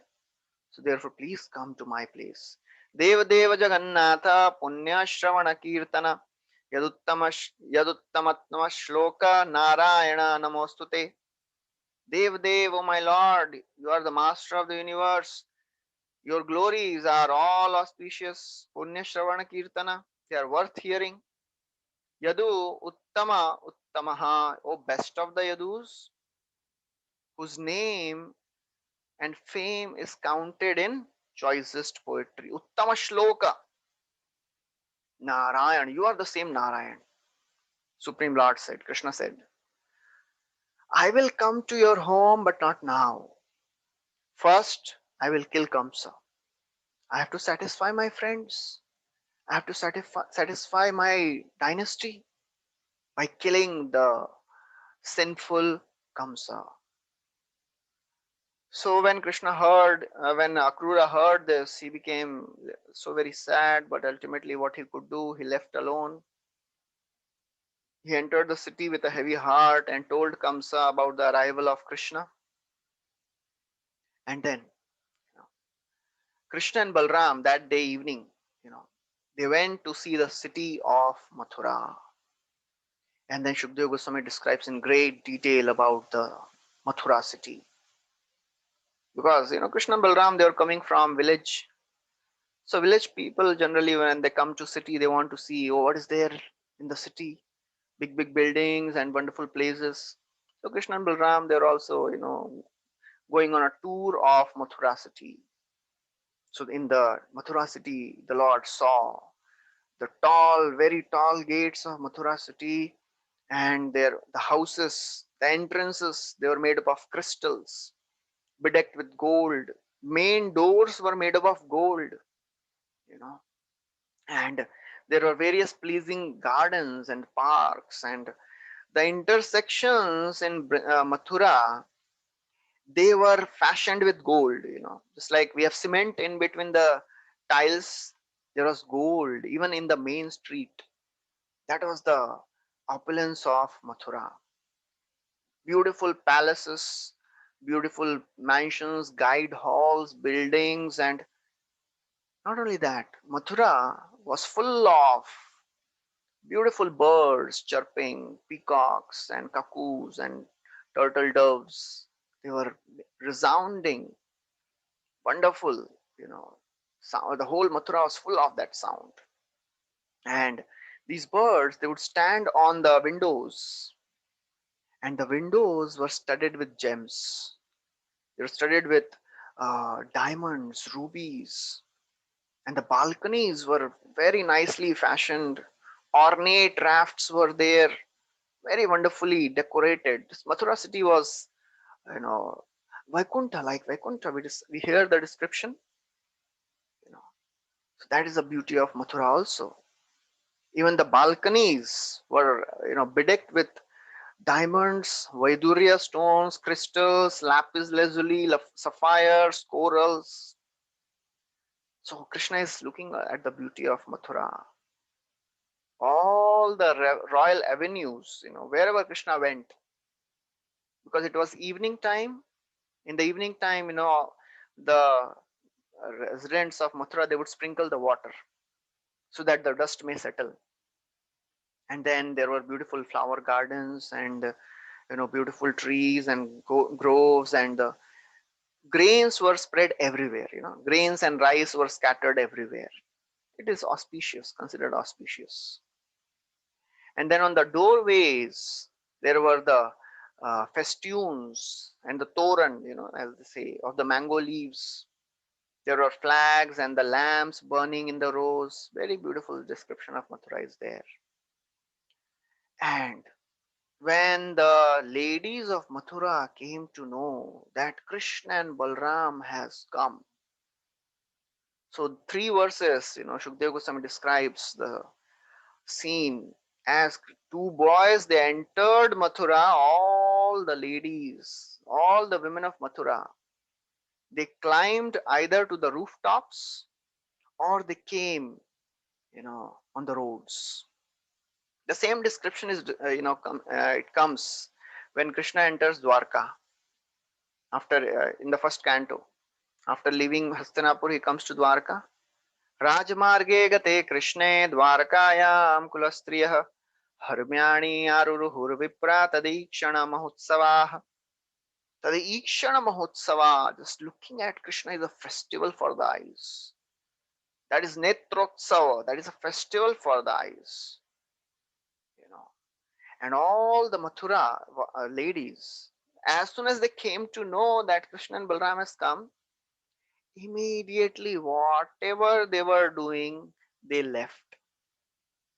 So therefore, please come to my place. Deva Deva Jagannatha Punya Shravana Kirtana Yaduttamatma Shloka Narayana Namostute. Dev Dev, O my Lord, you are the master of the universe. Your glories are all auspicious. Punya Shravana Kirtana, they are worth hearing. Yadu Uttama Uttamaha, O best of the Yadus, whose name and fame is counted in choicest poetry. Uttama Shloka, Narayan, you are the same Narayan. Supreme Lord said, Krishna said, I will come to your home, but not now. First, I will kill Kamsa. I have to satisfy my friends. I have to satisfy my dynasty by killing the sinful Kamsa. So when Krishna heard, when Akrura heard this, he became so very sad. But ultimately, what he could do, he left alone. He entered the city with a heavy heart and told Kamsa about the arrival of Krishna. And then, you know, Krishna and Balram that day evening, you know, they went to see the city of Mathura. And then Shukdev Goswami describes in great detail about the Mathura city. Because Krishna and Balram, they were coming from village. So village people generally, when they come to city, they want to see, oh, what is there in the city? Big, big buildings and wonderful places. So Krishna and Balram, they're also, going on a tour of Mathura city. So in the Mathura city, the Lord saw the tall, very tall gates of Mathura city, and the houses, the entrances, they were made up of crystals, bedecked with gold. Main doors were made up of gold, you know, and there were various pleasing gardens and parks, and the intersections in Mathura, they were fashioned with gold, just like we have cement in between the tiles, there was gold even in the main street. That was the opulence of Mathura. Beautiful palaces, beautiful mansions, guide halls, buildings, and not only that, Mathura was full of beautiful birds chirping, peacocks and cuckoos and turtle doves. They were resounding, wonderful, sound. The whole Mathura was full of that sound. And these birds, they would stand on the windows, and the windows were studded with gems. They were studded with diamonds, rubies, and the balconies were very nicely fashioned. Ornate rafts were there, very wonderfully decorated. This Mathura city was, you know, Vaikuntha, like Vaikuntha. We hear the description, you know. So that is the beauty of Mathura also. Even the balconies were, bedecked with diamonds, Vaidurya stones, crystals, lapis lazuli, sapphires, corals. So Krishna is looking at the beauty of Mathura. All the royal avenues, wherever Krishna went, because it was evening time. In the evening time, the residents of Mathura, they would sprinkle the water. so that the dust may settle. And then there were beautiful flower gardens and beautiful trees and groves, and the grains were spread everywhere. Grains and rice were scattered everywhere. It is auspicious, considered auspicious. And then on the doorways there were the festoons and the toran, as they say, of the mango leaves. There were flags and the lamps burning in the rows. Very beautiful description of Mathura is there. And when the ladies of Mathura came to know that Krishna and Balram has come, so 3 verses, Shukdev Goswami describes the scene as two boys, they entered Mathura, all the ladies, all the women of Mathura, they climbed either to the rooftops or they came, on the roads. The same description is, it comes when Krishna enters Dwarka after in the first canto. After leaving Hastinapur, he comes to Dwarka. Rajmarge gate Krishne Dwarkayam kulastriyah harmyani aruruhurvipra tadikshana mahotsavah. Tadikshana mahotsava. Just looking at Krishna is a festival for the eyes. That is Netrotsava. That is a festival for the eyes. You know. And all the Mathura ladies, as soon as they came to know that Krishna and Balram has come, immediately whatever they were doing, they left.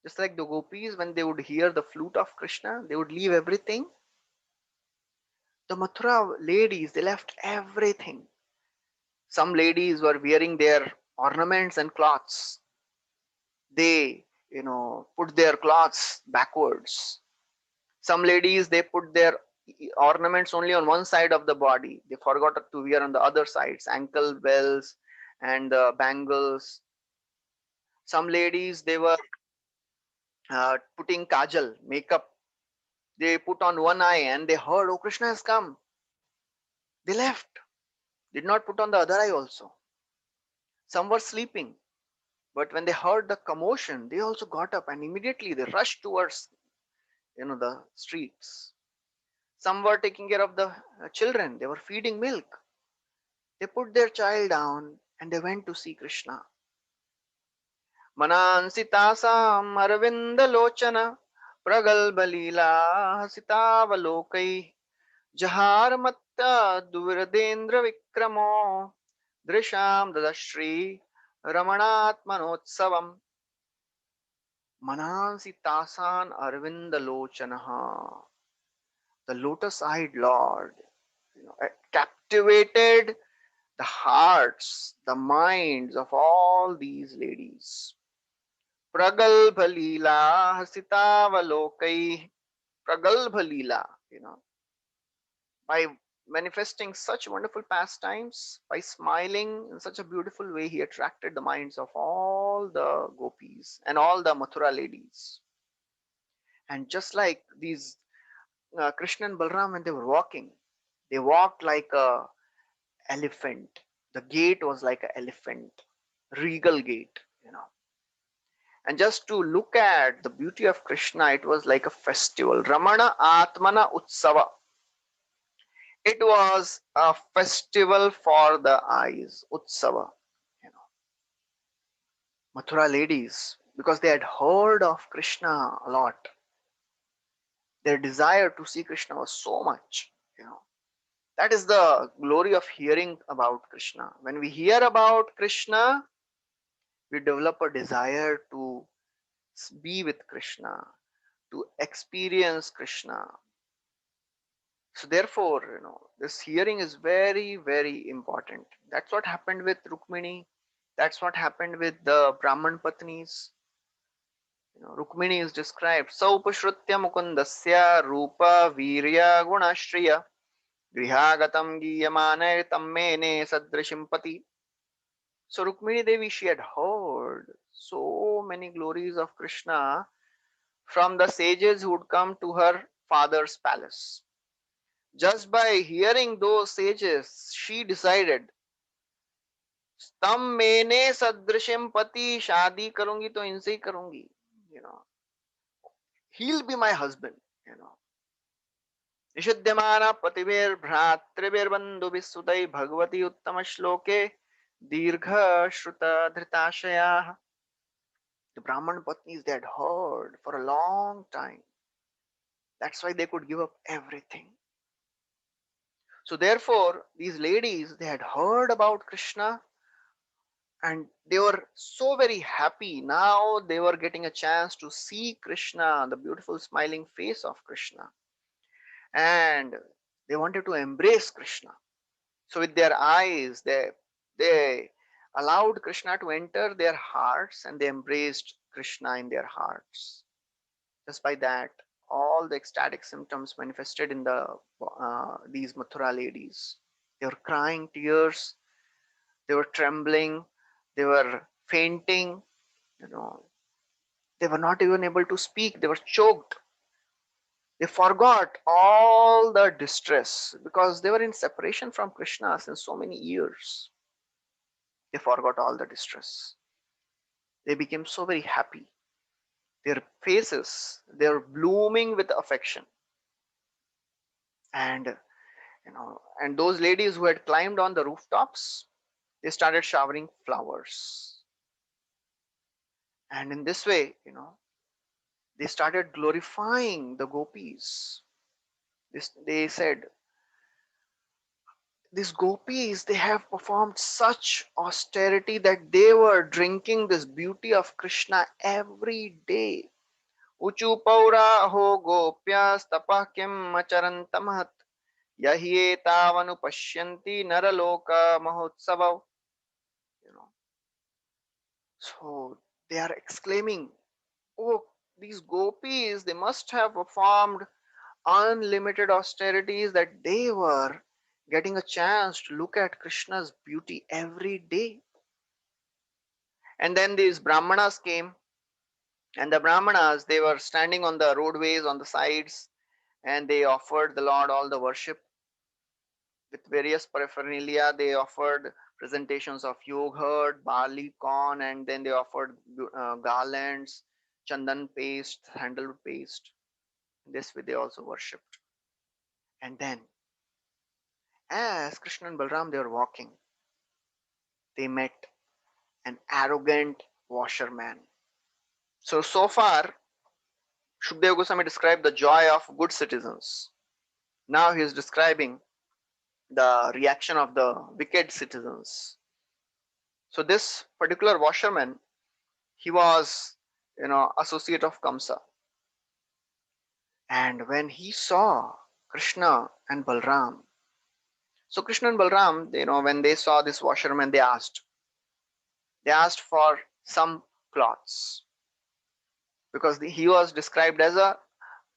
Just like the gopis, when they would hear the flute of Krishna, they would leave everything. The Mathura ladies, they left everything. Some ladies were wearing their ornaments and cloths. They, put their cloths backwards. Some ladies, they put their ornaments only on one side of the body. They forgot to wear on the other sides, ankle bells and bangles. Some ladies, they were putting kajal, makeup. They put on one eye and they heard, oh, Krishna has come. They left. Did not put on the other eye also. Some were sleeping. But when they heard the commotion, they also got up and immediately they rushed towards, the streets. Some were taking care of the children. They were feeding milk. They put their child down and they went to see Krishna. Manansi tasam arvinda lochana pragalba leela hasitavalokai jahar matta duviradendra vikramo drisham dadashri ramanatmanotsavam. Manansi tasan arvinda lochanaha. The lotus-eyed Lord, captivated the hearts, the minds of all these ladies. Pragalbha Leela Hasitavalokai. Pragalbha Leela, by manifesting such wonderful pastimes, by smiling in such a beautiful way, he attracted the minds of all the gopis and all the Mathura ladies. And just like these Krishna and Balram, when they were walking, they walked like a elephant. The gait was like an elephant, regal gait, And just to look at the beauty of Krishna, it was like a festival. Ramana Atmana Utsava. It was a festival for the eyes. Utsava. Mathura ladies, because they had heard of Krishna a lot, their desire to see Krishna was so much. That is the glory of hearing about Krishna. When we hear about Krishna, we develop a desire to be with Krishna, to experience Krishna. So therefore, this hearing is very, very important. That's what happened with Rukmini. That's what happened with the Brahman Patnis. Rukmini is described. Saupashrutya mukundasya rupa virya gunashriya grihagatam giyamane tammene sadrishimpati. So Rukmini Devi, she had heard so many glories of Krishna from the sages who would come to her father's palace. Just by hearing those sages, she decided, स्तम मेने सदृशम पति, शादी करूंगी तो इनसे ही करूंगी, you know, he'll be my husband, you know. निषिध्यमाना पतिभिर्भ्रातृभिर्बन्धुभिः Bhagwati उत्तम श्लोके दीर्घ श्रुत धृताशयाः. The Brahman Patnis they had heard for a long time. That's why they could give up everything. So therefore, these ladies they had heard about Krishna and they were so very happy. Now they were getting a chance to see Krishna, the beautiful smiling face of Krishna, and they wanted to embrace Krishna. So with their eyes, they allowed Krishna to enter their hearts and they embraced Krishna in their hearts. Just by that, all the ecstatic symptoms manifested in these Mathura ladies. They were crying tears, they were trembling, they were fainting, you know, they were not even able to speak, they were choked. They forgot all the distress because they were in separation from Krishna since so many years. They forgot all the distress. They became so very happy. Their faces, they were blooming with affection. And and those ladies who had climbed on the rooftops, they started showering flowers. And in this way, they started glorifying the gopis. They said, these gopis, they have performed such austerity that they were drinking this beauty of Krishna every day. Uchu paura ho gopyastapah kim acharantamhat yahyetavanu pashyanti naraloka mahotsavav. You know, so they are exclaiming, oh, these gopis, they must have performed unlimited austerities that they were getting a chance to look at Krishna's beauty every day. And then these Brahmanas came, and the Brahmanas, they were standing on the roadways, on the sides, and they offered the Lord all the worship with various paraphernalia. They offered presentations of yogurt, barley, corn, and then they offered garlands, chandan paste, sandalwood paste. This way they also worshipped. And then, as Krishna and Balram they were walking, they met an arrogant washerman. So far, Shukdev Goswami described the joy of good citizens. Now he is describing the reaction of the wicked citizens. So this particular washerman, he was, associate of Kamsa. And when he saw Krishna and Balram, so Krishna and Balram, when they saw this washerman, they asked for some cloths because he was described as a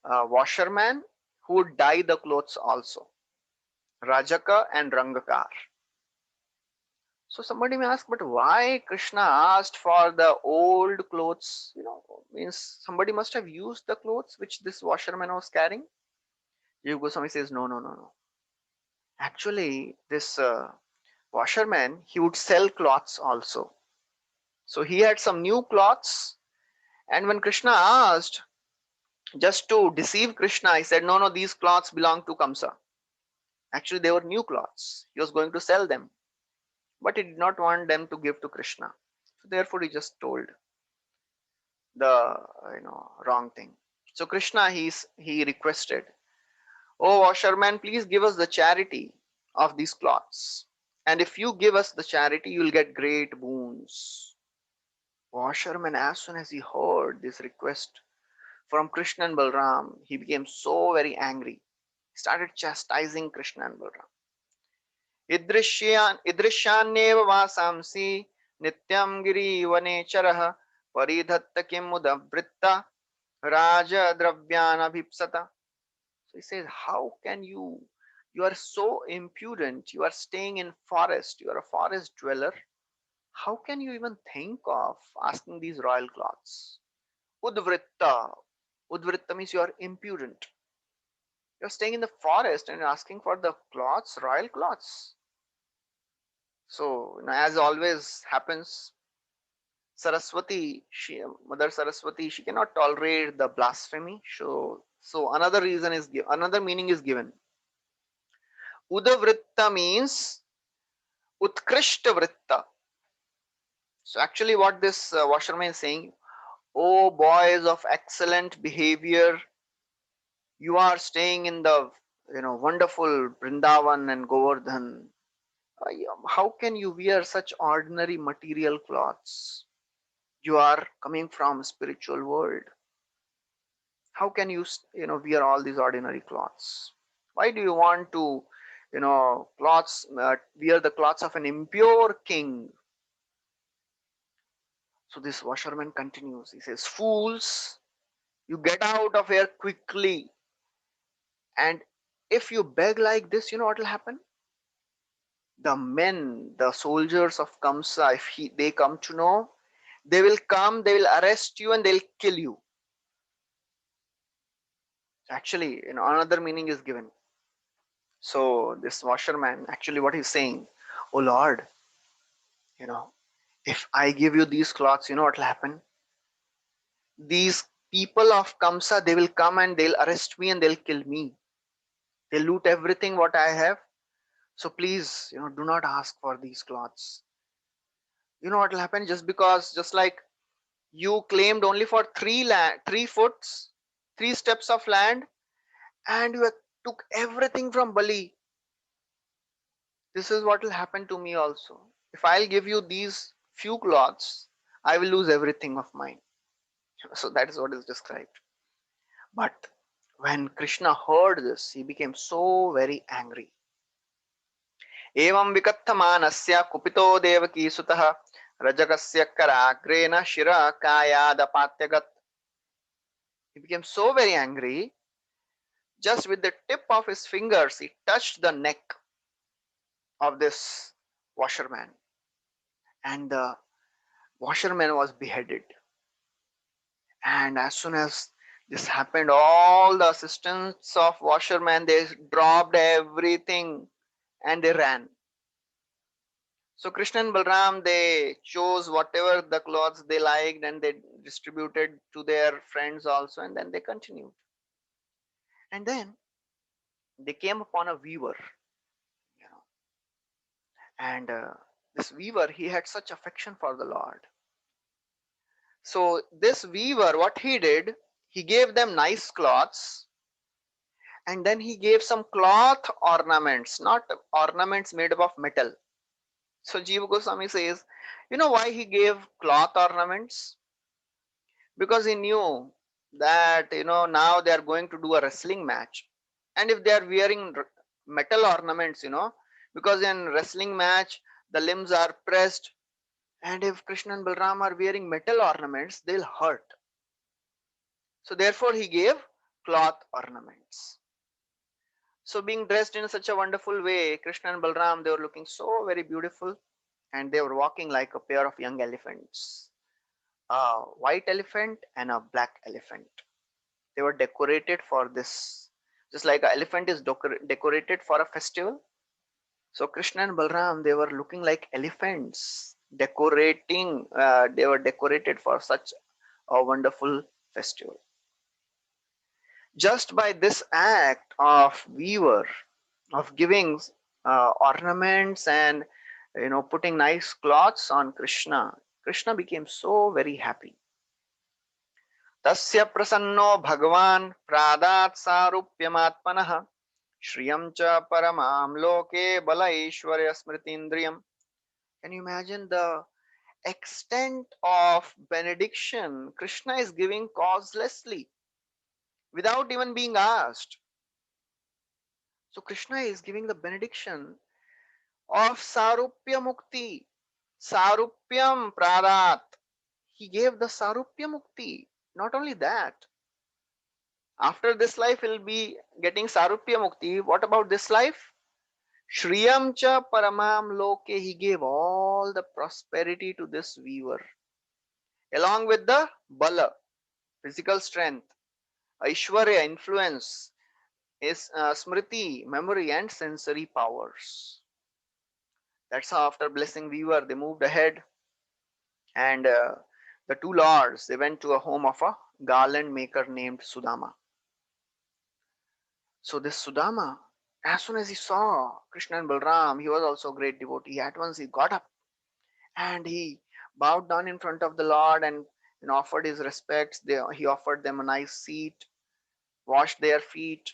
washerman who would dye the clothes also, Rajaka and Rangakar. So somebody may ask, but why Krishna asked for the old clothes? Means somebody must have used the clothes which this washerman was carrying. Jiva Goswami says, no, no, no, no. Actually, this washerman, he would sell cloths also. So he had some new cloths, and when Krishna asked, just to deceive Krishna, he said, no, no, these cloths belong to Kamsa. Actually, they were new cloths. He was going to sell them, but he did not want them to give to Krishna. So therefore, he just told the wrong thing. So Krishna, he requested, oh washerman, please give us the charity of these cloths, and if you give us the charity, you will get great boons. Washerman, as soon as he heard this request from Krishna and Balram, he became so very angry. He started chastising Krishna and Balram. Idrishyanyeva vasamsi nityam girivane paridhatta kim udavritta raja dravyanabhipsata. So he says, how can you are so impudent, you are staying in forest, you are a forest dweller. How can you even think of asking these royal cloths? Udvritta. Udvritta means you are impudent. You're staying in the forest and asking for the cloths, royal cloths. So, as always happens, Saraswati, Mother Saraswati, she cannot tolerate the blasphemy. So another reason is another meaning is given. Udavritta means Utkrishta Vritta. So actually, what this washerman is saying, oh boys of excellent behavior, you are staying in the wonderful Brindavan and Govardhan. How can you wear such ordinary material clothes? You are coming from spiritual world. How can you wear all these ordinary clothes? Why do you want to clothes wear the clothes of an impure king? So this washerman continues. He says, fools, you get out of here quickly. And if you beg like this, you know what will happen? The men, the soldiers of Kamsa, if they come to know, they will come, they will arrest you, and they'll kill you. Actually, another meaning is given. So this washerman, actually what he's saying, oh Lord, you know, if I give you these cloths, you know what will happen? These people of Kamsa, they will come and they'll arrest me and they'll kill me. They'll loot everything what I have. So please, do not ask for these cloths. You know what will happen? Just like you claimed only for 3 foots, 3 steps of land, and you took everything from Bali. This is what will happen to me also. If I'll give you these few cloths, I will lose everything of mine. So that is what is described. But when Krishna heard this, he became so very angry. एवं विकत्थमानस्य कुपितो देवकीसुतः रजकस्य कराग्रेण शिरकायादपात्यगत्. He became so very angry. Just with the tip of his fingers, he touched the neck of this washerman, and the washerman was beheaded. And as soon as this happened, all the assistants of washerman, they dropped everything and they ran. So Krishna and Balram, they chose whatever the clothes they liked and they distributed to their friends also, and then they continued. And then they came upon a weaver, you know, and this weaver, he had such affection for the Lord. So this weaver, what he did, he gave them nice cloths, and then he gave some cloth ornaments, not ornaments made up of metal. So Jiva Goswami says, you know why he gave cloth ornaments? Because he knew that now they are going to do a wrestling match, and if they are wearing metal ornaments, because in wrestling match the limbs are pressed, and if Krishna and Balram are wearing metal ornaments, they'll hurt. So therefore he gave cloth ornaments. So being dressed in such a wonderful way, Krishna and Balram, they were looking so very beautiful, and they were walking like a pair of young elephants, a white elephant and a black elephant. They were decorated for this, just like an elephant is decorated for a festival. So Krishna and Balram, they were looking like elephants, they were decorated for such a wonderful festival. Just by this act of weaver, of giving ornaments and putting nice cloths on Krishna, Krishna became so very happy. तस्य प्रसन्नो भगवान् प्रादात् सारूप्यमात्मनः श्रियं च परमां लोके बल ऐश्वर्य स्मृतीन्द्रियम्. Can you imagine the extent of benediction Krishna is giving causelessly without even being asked? So Krishna is giving the benediction of Sarupya Mukti. Sarupyam Pradat. He gave the Sarupya Mukti. Not only that, after this life he'll be getting Sarupya Mukti. What about this life? Shriyam cha paramam loke. He gave all the prosperity to this weaver, along with the bala, physical strength, Aishwarya, influence, is smriti, memory, and sensory powers. That's how after blessing Weaver, they moved ahead, and the two lords, they went to a home of a garland maker named Sudama. So this Sudama, as soon as he saw Krishna and Balram, he was also a great devotee. At once he got up and he bowed down in front of the Lord and offered his respects. He offered them a nice seat, washed their feet,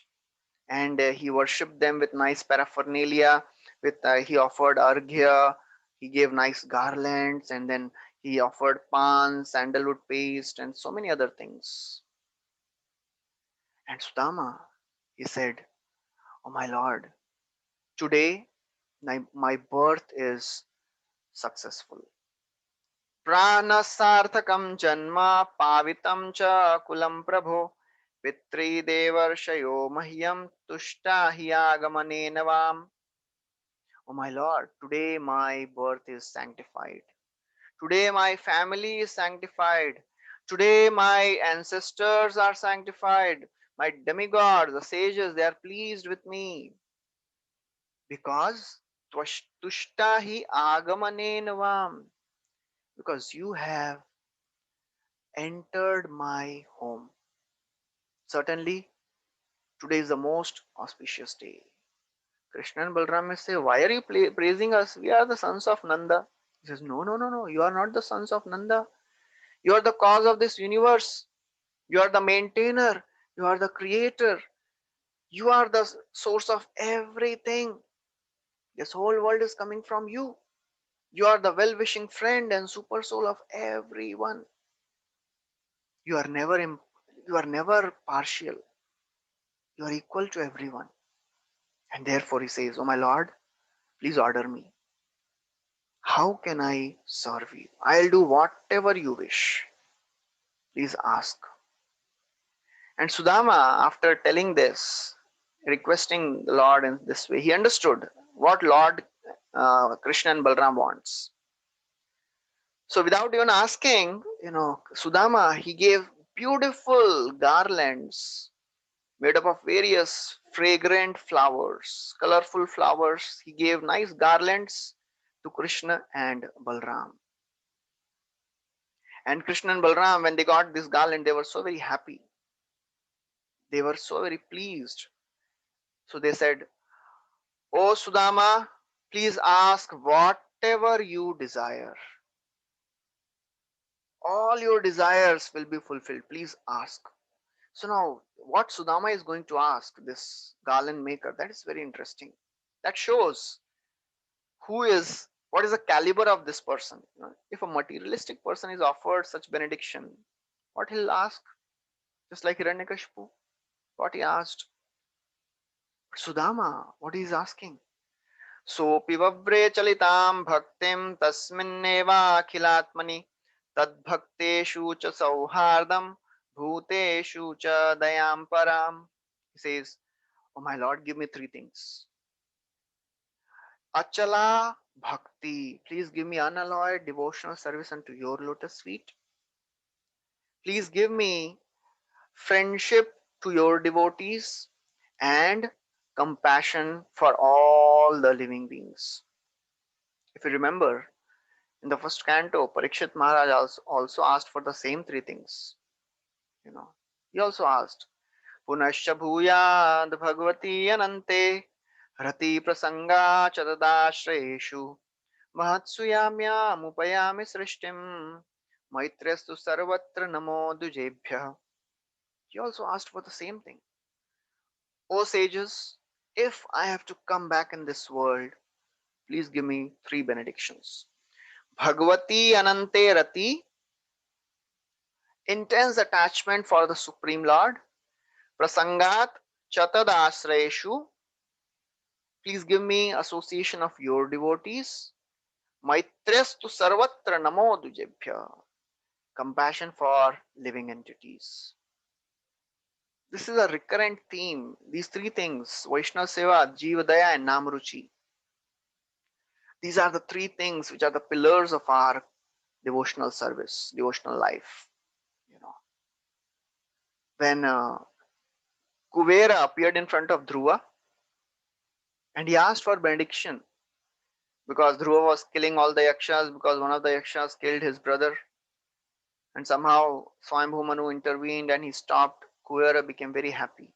and he worshipped them with nice paraphernalia. With he offered arghya, he gave nice garlands, and then he offered pan, sandalwood paste, and so many other things. And Sudama, he said, "Oh my Lord, today my birth is successful. प्राणसार्थकं जन्म पावितं च कुलं प्रभो पितृदेवर्षयो मह्यं तुष्टा हि आगमनेन वाम." Oh my Lord, today my birth is sanctified. Today my family is sanctified. Today my ancestors are sanctified. My demigods, the sages, they are pleased with me because tushta hi agamanena vam, because you have entered my home. Certainly, today is the most auspicious day. Krishna and Balram may say, "Why are you praising us? We are the sons of Nanda." He says, "No, no, no, no. You are not the sons of Nanda. You are the cause of this universe. You are the maintainer. You are the creator. You are the source of everything. This whole world is coming from you. You are the well wishing friend and super soul of everyone. You are never you are never partial. You are equal to everyone." And therefore he says, "Oh my Lord, please order me. How can I serve you? I'll do whatever you wish. Please ask." And Sudama, after telling this, requesting the Lord in this way, he understood what Lord Krishna and Balram wants. So without even asking, Sudama, he gave beautiful garlands made up of various fragrant flowers, colorful flowers. He gave nice garlands to Krishna and Balram. And Krishna and Balram, when they got this garland, they were so very happy. They were so very pleased. So they said, "Oh Sudama, please ask whatever you desire. All your desires will be fulfilled. Please ask." So now, what Sudama is going to ask this garland maker, that is very interesting. That shows what is the caliber of this person. If a materialistic person is offered such benediction, what he'll ask, just like Hiranyakashipu, what he asked. Sudama, what he is asking? "Sopi vavre chalitam bhaktim tasminnevaakhilatmani tadbhakteshu cha sauhardam bhuteshu cha dayam param." He says, "Oh my Lord, give me three things. Achala bhakti, please give me unalloyed devotional service unto your lotus feet. Please give me friendship to your devotees and compassion for all the living beings." If you remember, in the first canto, Parikshit Maharaj also asked for the same three things. He also asked, "Punascha bhuyad bhagavati anante rati prasanga chadadashreshu mahatsuyamyamupayami srishtim maitrestu sarvatra namo dujebhyah." He also asked for the same thing. "O sages, if I have to come back in this world, please give me three benedictions. Bhagavati Anante Rati, intense attachment for the Supreme Lord. Prasangat Chatadasrayeshu, please give me association of your devotees. Maitrestu Sarvatra Namo Dujebhya, compassion for living entities." This is a recurrent theme. These three things, Vaishnava Seva, Jiva Daya, and Namruchi. These are the three things which are the pillars of our devotional service, devotional life. When Kuvera appeared in front of Dhruva and he asked for benediction, because Dhruva was killing all the yakshas because one of the yakshas killed his brother, and somehow Swayambhu Manu intervened and he stopped. Kuvera became very happy.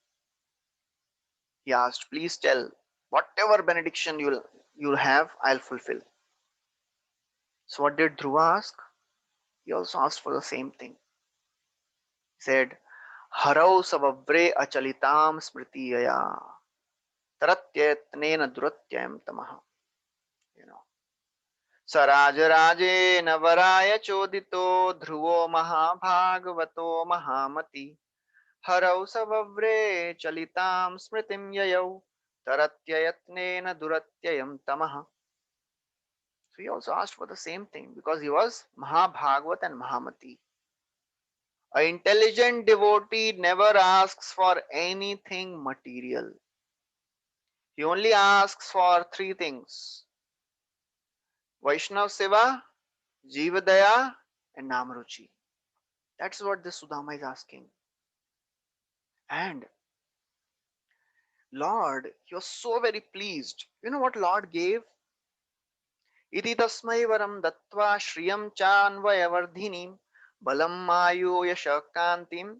He asked, "Please tell, whatever benediction you'll have, I'll fulfill." So what did Dhruva ask? He also asked for the same thing. He said, "Harau savavre achalitam smritiyaya taratyatnena duratyam tamaha." You know, Sarajaraje navaraya chodito dhruvo mahabhagavato mahamati harau savavre chalitam smritim yayau taratyayatnena duratyayam tamaha. So he also asked for the same thing because he was Mahabhagavat and Mahamati. An intelligent devotee never asks for anything material. He only asks for three things: Vaishnav Seva, Jivadaya, and Namruchi. That's what this Sudama is asking. And Lord, he was so very pleased. You know what Lord gave? Iti tasmai varam dattva shriyam chanvayavardhinim balam mayu yashakantim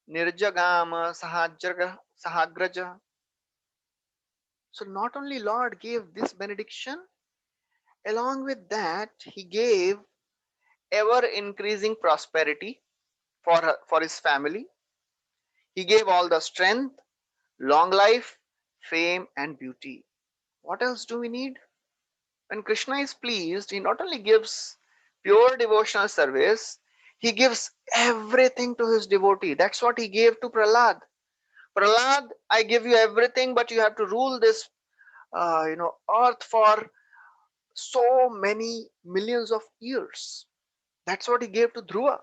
nirjagama sahagraja. So not only Lord gave this benediction, along with that he gave ever increasing prosperity for his family. He gave all the strength, long life, fame, and beauty. What else do we need? When Krishna is pleased, he not only gives pure devotional service, he gives everything to his devotee. That's what he gave to Prahlad. Prahlad, I give you everything, but you have to rule this, earth for so many millions of years. That's what he gave to Dhruva,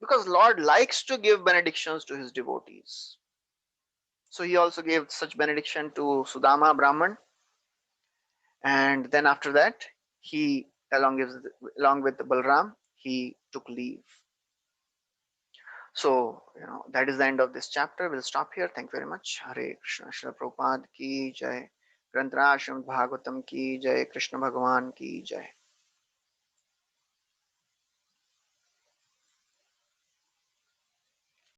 because Lord likes to give benedictions to his devotees. So he also gave such benediction to Sudama Brahman, and then after that, he along with Balram, he took leave. So that is the end of this chapter. We'll stop here. Thank you very much. Hare Krishna. Srila Prabhupada ki jai. Granth Ashram Bhagavatam ki jai. Krishna Bhagavan ki jai.